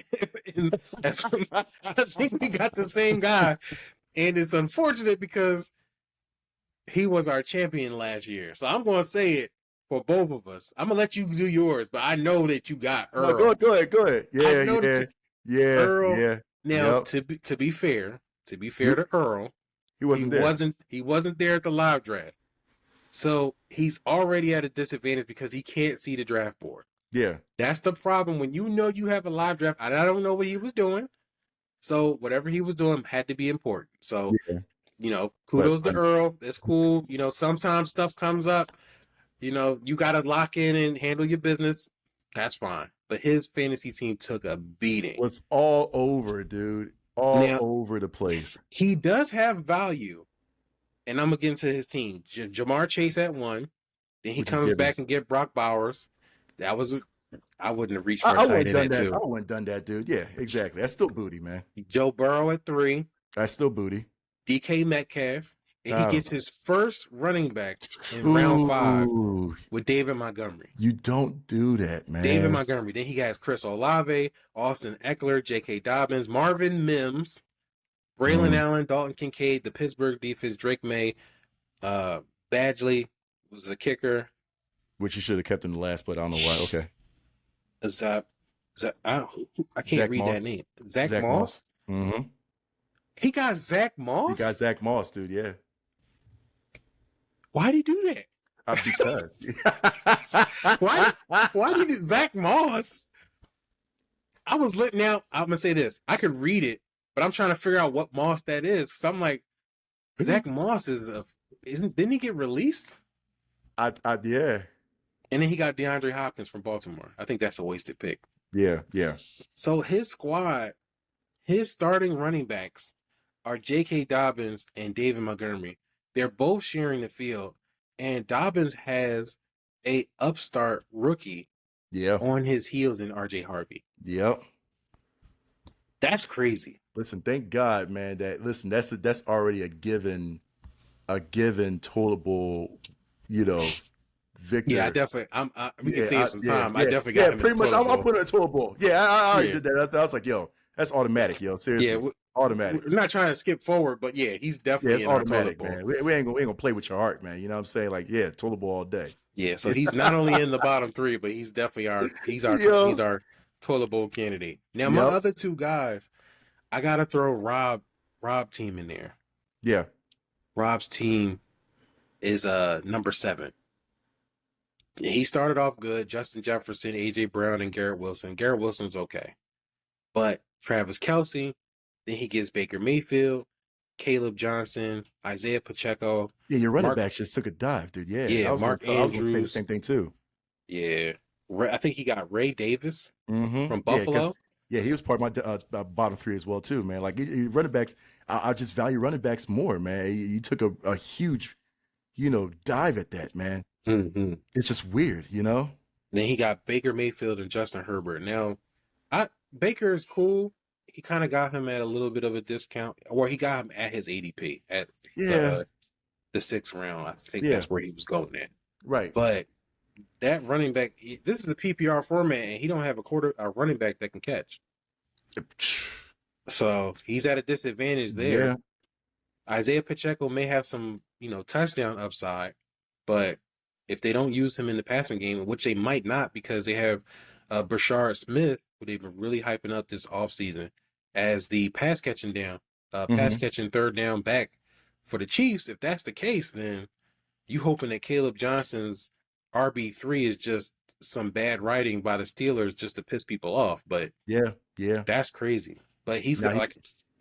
I think we got the same guy. And it's unfortunate because he was our champion last year. So I'm going to say it for both of us. I'm going to let you do yours, but I know that you got Earl. No, go ahead. Yeah. Earl. Now, to be fair to Earl, he wasn't there at the live draft. So he's already at a disadvantage because he can't see the draft board. Yeah. That's the problem when you know you have a live draft. I don't know what he was doing. So whatever he was doing had to be important. So, kudos to Earl. That's cool. Sometimes stuff comes up. You got to lock in and handle your business. That's fine. But his fantasy team took a beating. It was all over, dude. Over the place. He does have value. And I'm going to get into his team. Jamar Chase at 1. Then he comes back and get Brock Bowers. I wouldn't have reached for a tight end at 2. I wouldn't have done that, dude. Yeah, exactly. That's still booty, man. Joe Burrow at 3. That's still booty. DK Metcalf. And he gets his first running back in round 5 with David Montgomery. You don't do that, man. David Montgomery. Then he has Chris Olave, Austin Eckler, J.K. Dobbins, Marvin Mims, Braylon Allen, Dalton Kincaid, the Pittsburgh defense, Drake May, Badgley was the kicker. Which you should have kept in the last, but I don't know why. Okay. I can't read that name. Zach Moss? Mm-hmm. He got Zach Moss? He got Zach Moss, dude, yeah. Why'd he do that? Because. Why did he do Zach Moss? I was letting out. I'm going to say this. I could read it, but I'm trying to figure out what Moss that is. So I'm like, Zach Moss didn't he get released? Yeah. And then he got DeAndre Hopkins from Baltimore. I think that's a wasted pick. Yeah. So his squad, his starting running backs are J.K. Dobbins and David Montgomery. They're both sharing the field. And Dobbins has a upstart rookie on his heels in R.J. Harvey. Yep. That's crazy. Listen, thank God, man, that's already a given totalable, victory. Yeah, I definitely. We can save some time. I definitely got him. Pretty much. I'm putting a totalable. Yeah, I already did that. I was like, that's automatic, seriously. Yeah, automatic. We're not trying to skip forward, but yeah, he's definitely it's automatic, man. We ain't gonna play with your heart, man. You know what I'm saying? Like, totalable all day. Yeah, so he's not only in the bottom 3, but he's definitely our toilet bowl candidate. Now my other 2 guys, I gotta throw Rob team in there. Yeah. Rob's team is number 7. He started off good. Justin Jefferson, AJ Brown, and Garrett Wilson. Garrett Wilson's okay. But Travis Kelce, then he gets Baker Mayfield, Caleb Johnson, Isaiah Pacheco. Yeah, your running backs just took a dive, dude. Yeah, Mark Andrews. I was going to say the same thing too. Yeah. I think he got Ray Davis from Buffalo. Yeah, he was part of my bottom 3 as well too, man. Like running backs, I just value running backs more, man. You took a huge, dive at that, man. Mm-hmm. It's just weird, Then he got Baker Mayfield and Justin Herbert. Now, Baker is cool. He kind of got him at a little bit of a discount, or he got him at his ADP at the 6th round. I think that's where he was going at. Right. But that running back, this is a PPR format, and he don't have a running back that can catch. So he's at a disadvantage there. Yeah. Isaiah Pacheco may have some, touchdown upside, but if they don't use him in the passing game, which they might not because they have Brashard Smith, who they've been really hyping up this offseason as the pass catching 3rd down back for the Chiefs. If that's the case, then you hoping that Caleb Johnson's RB3 is just some bad writing by the Steelers just to piss people off. But yeah, that's crazy. But he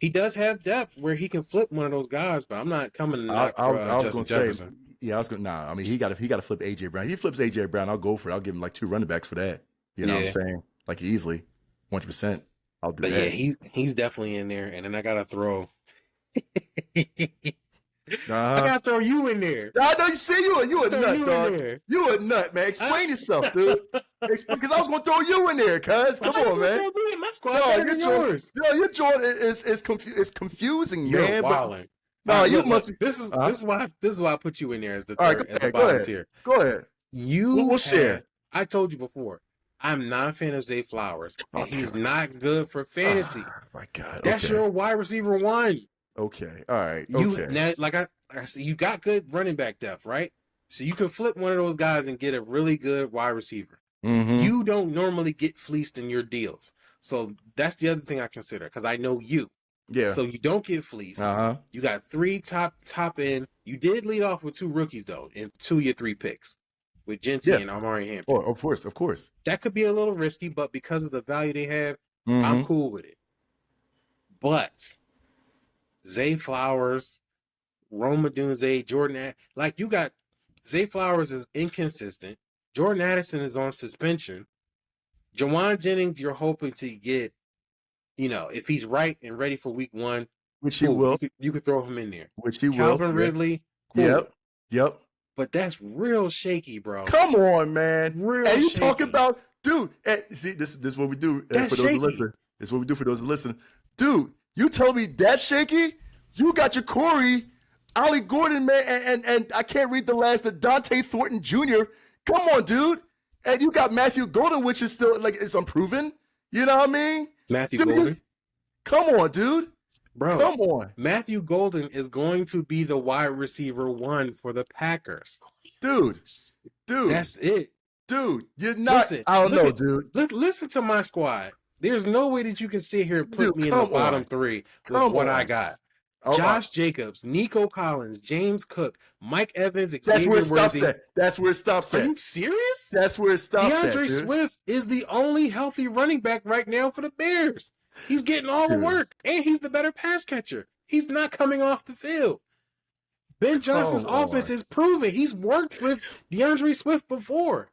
does have depth where he can flip one of those guys. But I'm not coming to knock for Justin Jefferson. I mean, he got to flip AJ Brown. If he flips AJ Brown, I'll go for it. I'll give him like 2 running backs for that. You know what I'm saying? Like easily, 100%. I'll do that. Yeah, he's definitely in there. And then I gotta throw. I gotta throw you in there. I know you see you a nut, dog. You a nut, man. Explain yourself, dude. Because I was gonna throw you in there, cuz. Come on, man. Throw me in my squad. No, yours. Your joint is confusing, You're man. wilding. No, you must be. This is why I put you in there as the third, as the bottom tier. Go ahead. We'll share. I told you before. I'm not a fan of Zay Flowers, and he's not good for fantasy. Oh, my God, that's your wide receiver 1. Okay, all right. Now, like I said, you got good running back depth, right? So you can flip one of those guys and get a really good wide receiver. Mm-hmm. You don't normally get fleeced in your deals, so that's the other thing I consider because I know you. Yeah. So you don't get fleeced. You got 3 top end. You did lead off with 2 rookies though, and 2 of your 3 picks. With Genty and Amari Hampton. Oh, of course. That could be a little risky, but because of the value they have, I'm cool with it. But Zay Flowers, Rome Odunze, Jordan, like you got Zay Flowers is inconsistent. Jordan Addison is on suspension. Jawan Jennings, you're hoping to get, if he's right and ready for week 1, which he will. You could throw him in there. Which he will. Calvin Ridley. Cool. Yep. But that's real shaky, bro. Come on, man. Real shaky. You talking about, dude? See, this is what we do for those shaky. who listen. This is what we do for those who listen. Dude, you tell me that's shaky? You got your Corey, Ollie Gordon, man, and I can't read the last, the Dante Thornton Jr. Come on, dude. And you got Matthew Golden, which is still, like, it's unproven. You know what I mean? Matthew Golden? Come on, dude. Bro, come on. Matthew Golden is going to be the wide receiver 1 for the Packers. Dude. That's it. Dude, you're not. I don't know, dude. Listen to my squad. There's no way that you can sit here and put me in the bottom 3 with what I got. Josh Jacobs, Nico Collins, James Cook, Mike Evans, That's where it stops at. That's where it stops at. Are you serious? That's where it stops at. DeAndre Swift is the only healthy running back right now for the Bears. He's getting all the work, and he's the better pass catcher. He's not coming off the field. Ben Johnson's offense is proven. He's worked with DeAndre Swift before.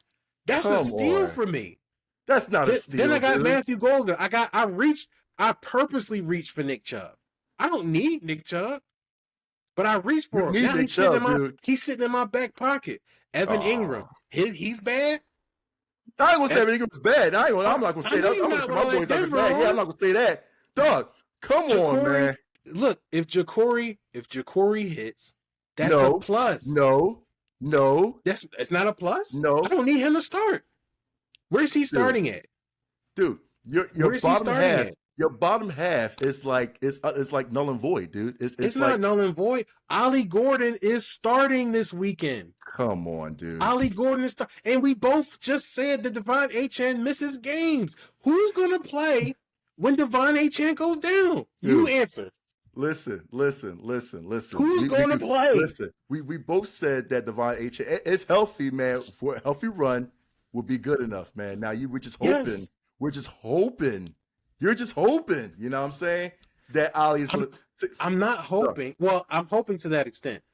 That's a steal for me. That's not a steal. Then I got Matthew Golden. I purposely reached for Nick Chubb. I don't need Nick Chubb, but I reached for him. Now he's sitting in my back pocket. Evan Ingram, he's bad. I ain't gonna say Evan Ingram's bad. I'm not gonna say that. I'm gonna my boys like bad. Yeah, I'm not gonna say that. Dog, come on, man. Look, if Ja'Cory hits, that's a plus. No. It's not a plus? No. I don't need him to start. Where's he starting at? Dude, your Your bottom half is like it's like null and void, dude. It's not null and void. Ollie Gordon is starting this weekend. Come on, dude. Ollie Gordon is and we both just said that Devon Achane misses games. Who's gonna play when Devon Achane goes down? Dude, you answer. Listen. Who's going to play? Listen, we both said that Devon Achane, if healthy, man, for a healthy run, would be good enough, man. Now we're just hoping. Yes. We're just hoping. You're just hoping. You know what I'm saying? That Ollie is going to. I'm not hoping. Well, I'm hoping to that extent,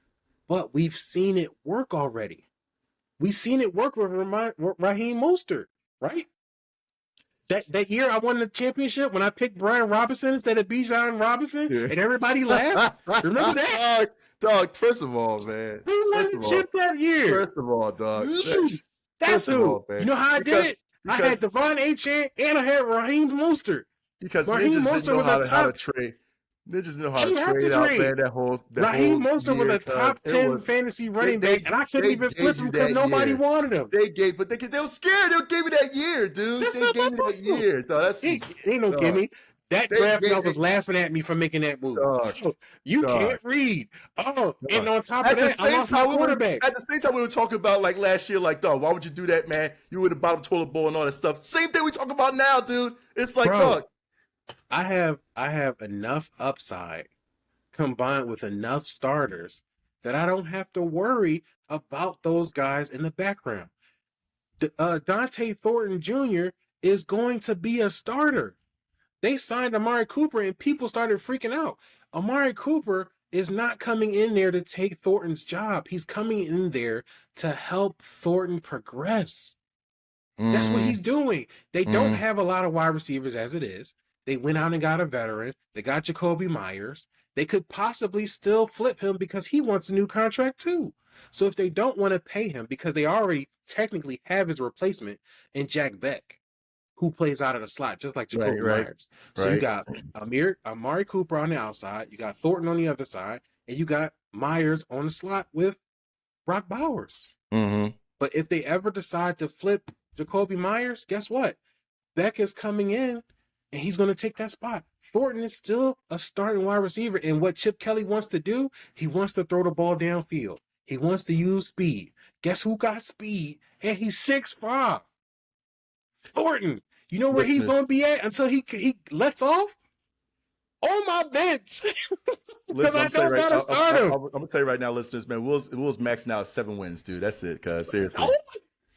but we've seen it work already. We've seen it work with Raheem Mostert, right? That year I won the championship when I picked Brian Robinson instead of Bijan Robinson, and everybody laughed. Remember that? Dog, first of all, man. Who won the chip that year? First of all, dog. That's who. You know how I did it? I had Devon Achane and I had Raheem Mostert. Because Raheem Mostert was how to trade. Niggas know how to trade out, man. Raheem Mostert was a top 10 fantasy running back, and I couldn't even flip him because nobody wanted him. They were scared. They gave me that year, dude. They gave me that year. Ain't no gimme. That draft guy was laughing at me for making that move. You can't read. And on top of that, I lost my quarterback. At the same time, we were talking about like last year, like, dog, why would you do that, man? You were the bottom toilet bowl and all that stuff. Same thing we talk about now, dude. It's like, dog. I have enough upside combined with enough starters that I don't have to worry about those guys in the background. Dante Thornton Jr. is going to be a starter. They signed Amari Cooper and people started freaking out. Amari Cooper is not coming in there to take Thornton's job. He's coming in there to help Thornton progress. That's what he's doing. They don't have a lot of wide receivers as it is. They went out and got a veteran. They got Jacoby Myers. They could possibly still flip him because he wants a new contract too. So if they don't want to pay him because they already technically have his replacement in Jack Beck, who plays out of the slot, just like Jacoby Myers. So you got Amari Cooper on the outside, you got Thornton on the other side, and you got Myers on the slot with Brock Bowers. But if they ever decide to flip Jacoby Myers, guess what? Beck is coming in, and he's going to take that spot. Thornton is still a starting wide receiver, and what Chip Kelly wants to do, he wants to throw the ball downfield. He wants to use speed. Guess who got speed? And he's 6'5". Thornton, you know where he's going to be at until he lets off? On my bench. Because I don't got to start him. I'm going to tell you right now, listeners, man, Will's maxing out 7 wins, dude. That's it, cuz. Seriously.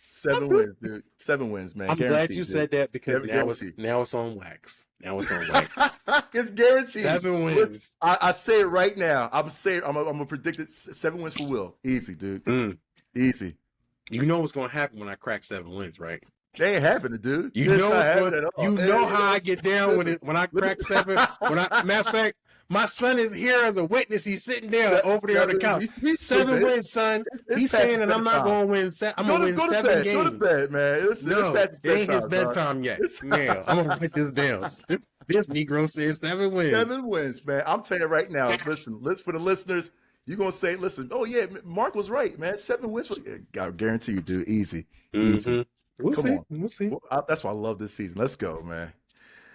7 wins, dude. 7 wins, man. I'm glad you said that because now it's on wax. Now it's on wax. It's guaranteed. 7 wins. I say it right now. I'm gonna predict it. 7 wins for Will. Easy, dude. Easy. You know what's gonna happen when I crack 7 wins, right? They ain't happening, dude. You know how I get down when I crack 7. Matter of fact, my son is here as a witness. He's sitting there over there on the couch. He's 7 wins, son. He's saying that I'm not going to win. I'm going to win 7 games. Go to bed, man. It ain't his bedtime yet. Yeah, I'm going to write this down. This Negro says 7 wins. 7 wins, man. I'm telling you right now. Listen, for the listeners, you're going to say, listen, oh, yeah, Mark was right, man. 7 wins. I guarantee you, dude. Easy. Easy. We'll see. We'll see. That's why I love this season. Let's go, man.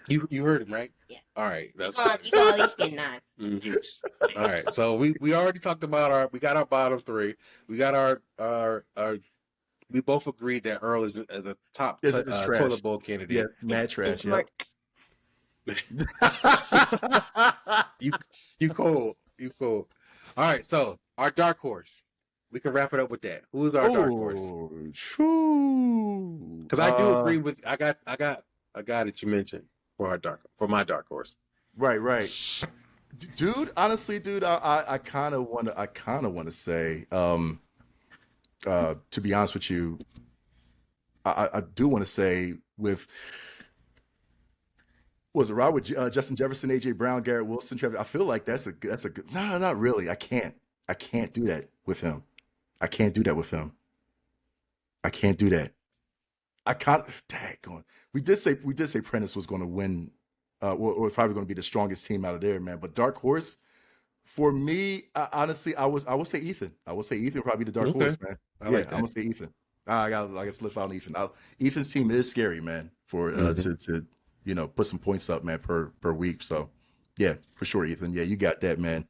You heard him, right? Yeah. All right. That's you can at least get 9. All right. So we already talked about we got our bottom 3. We got our we both agreed that Earl is a top toilet bowl candidate. Yeah, mad trash. Yeah. You cool. You cool. All right. So our dark horse. We can wrap it up with that. Who's our dark horse? True. Because I do agree with I got a guy that you mentioned for my dark horse. Right. Dude, honestly, dude, I kind of want to say, to be honest with you, I do want to say with Justin Jefferson, AJ Brown, Garrett Wilson, Trevor. I feel like that's a good. No, not really. I can't do that with him. I can't do that. I can't. Daggone. We did say Prentice was going to win, or probably going to be the strongest team out of there, man. But dark horse, for me, honestly, I would say Ethan. I would say Ethan probably the dark horse, man. I'm gonna say Ethan. I got slip out on Ethan. Ethan's team is scary, man. For to put some points up, man, per week. So, yeah, for sure, Ethan. Yeah, you got that, man.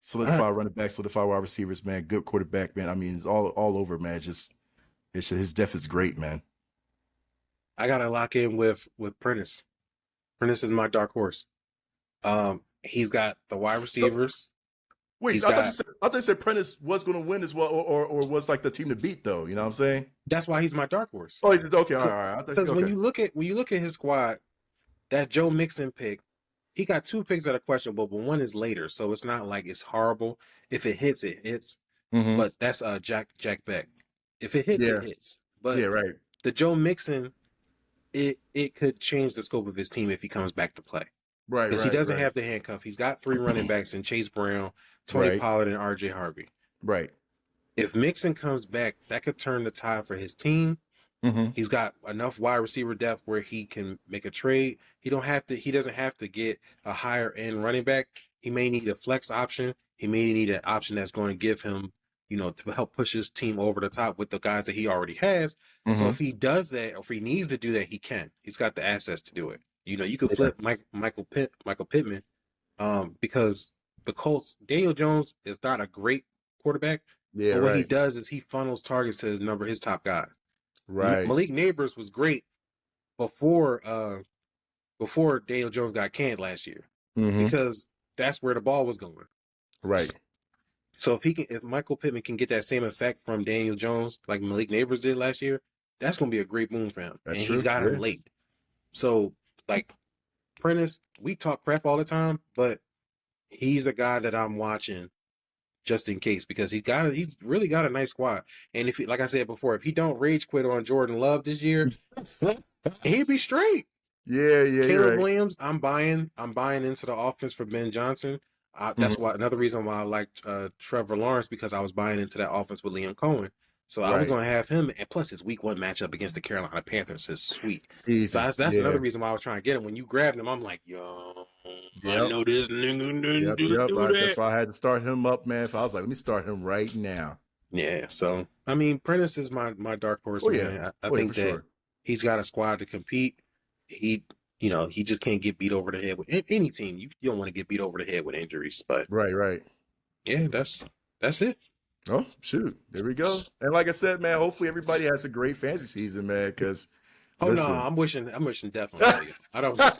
Solidify running back, solidify wide receivers, man. Good quarterback, man. I mean, it's all over, man. His depth is great, man. I gotta lock in with Prentice. Prentice is my dark horse. He's got the wide receivers. Wait, I thought you said Prentice was going to win as well, or was like the team to beat, though. You know what I'm saying? That's why he's my dark horse. Oh, he's okay. All right. Because when you look at his squad, that Joe Mixon pick, he got 2 picks that are questionable, but 1 is later, so it's not like it's horrible. If it hits, it hits. Mm-hmm. But that's Jack Beck. If it hits, it hits. But right. The Joe Mixon, it could change the scope of his team if he comes back to play. Right. Because he doesn't have the handcuff. He's got 3 running backs in Chase Brown, Tony Pollard, and R.J. Harvey. Right. If Mixon comes back, that could turn the tide for his team. Mm-hmm. He's got enough wide receiver depth where he can make a trade. He doesn't have to get a higher end running back. He may need a flex option. He may need an option that's going to give him, to help push his team over the top with the guys that he already has. Mm-hmm. So if he does that, or if he needs to do that, he can. He's got the assets to do it. You could flip Michael Pittman, because the Colts, Daniel Jones is not a great quarterback. Yeah, but what he does is he funnels targets to his top guys. Right. Malik Neighbors was great before Daniel Jones got canned last year, because that's where the ball was going. Right. So if Michael Pittman can get that same effect from Daniel Jones like Malik Neighbors did last year, that's going to be a great boom for him. That's and true. He's got him late. So like Prentice, we talk crap all the time, but he's a guy that I'm watching just in case, because he's really got a nice squad. And if like I said before, if he don't rage quit on Jordan Love this year, he'd be straight. Yeah. Caleb Williams, I'm buying into the offense for Ben Johnson. That's why another reason why I liked Trevor Lawrence, because I was buying into that offense with Liam Cohen. So I was going to have him, and plus his week 1 matchup against the Carolina Panthers is sweet. Easy. So that's another reason why I was trying to get him. When you grabbed him, I'm like, I know this nigga didn't do that. That's why I had to start him up, man. I was like, let me start him right now. Yeah, so, I mean, Prentice is my dark horse, man. I think that he's got a squad to compete. He just can't get beat over the head with any team. You don't want to get beat over the head with injuries, but right. Yeah, that's it. Oh, shoot. There we go. And like I said, man, hopefully everybody has a great fantasy season, man, because no, I'm wishing definitely. I don't know.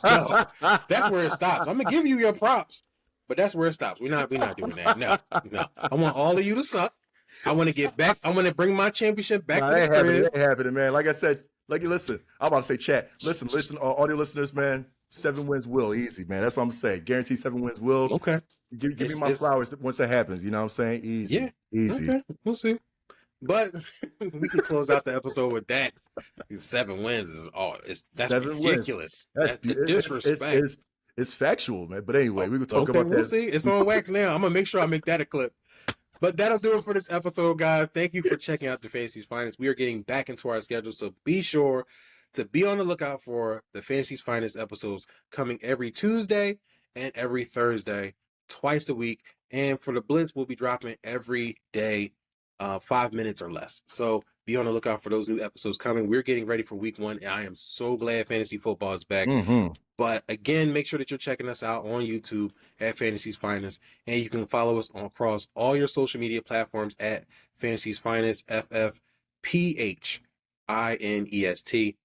That's where it stops. I'm gonna give you your props, but that's where it stops. We're not doing that. No. I want all of you to suck. I want to get back. I want to bring my championship back to the crib. It ain't happening, man. Like I said, listen, I'm about to say chat. Listen, audio listeners, man. 7 wins will easy, man. That's what I'm saying. Guaranteed 7 wins will. Okay. Give me my flowers once that happens. You know what I'm saying? Easy. Yeah. Easy. Okay. We'll see. But we can close out the episode with that. 7 wins is that's ridiculous. That's disrespect. It's factual, man. But anyway, we can talk about that. We'll see. It's on wax now. I'm gonna make sure I make that a clip. But that'll do it for this episode, guys. Thank you for checking out the Fantasy's Finest. We are getting back into our schedule, so be sure to be on the lookout for the Fantasy's Finest episodes coming every Tuesday and every Thursday, twice a week. And for the Blitz, we'll be dropping every day, 5 minutes or less. So be on the lookout for those new episodes coming. We're getting ready for week 1, and I am so glad fantasy football is back. But again, make sure that you're checking us out on YouTube at Fantasy's Finest, and you can follow us across all your social media platforms at Fantasy's Finest, FFPHINEST.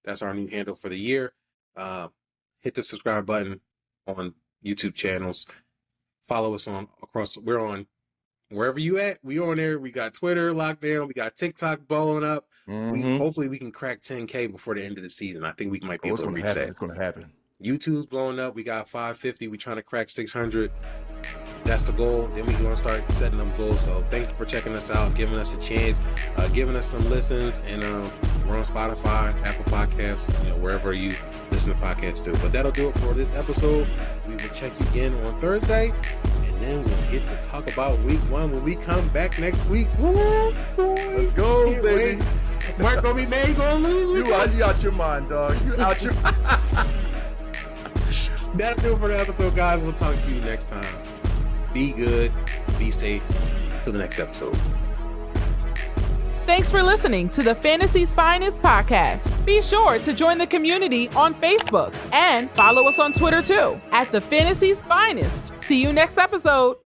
That's our new handle for the year. Hit the subscribe button on YouTube channels. Follow us we're on wherever you at. We on there. We got Twitter locked down. We got TikTok blowing up. Hopefully we can crack 10K before the end of the season. I think we might be able to reach that. It's going to happen. YouTube's blowing up. We got 550. We trying to crack 600. That's the goal. Then we're going to start setting them goals. So thank you for checking us out, giving us a chance, giving us some listens. And we're on Spotify, Apple Podcasts, wherever you listen to podcasts too. But that'll do it for this episode. We will check you again on Thursday. And then we'll get to talk about week 1 when we come back next week. Woo, let's go, baby. Marc gonna be mad. You gonna lose. You out your mind, dog. You out your That'll do it for the episode, guys. We'll talk to you next time. Be good. Be safe. Till the next episode. Thanks for listening to the Fantasy's Finest podcast. Be sure to join the community on Facebook and follow us on Twitter too at the Fantasy's Finest. See you next episode.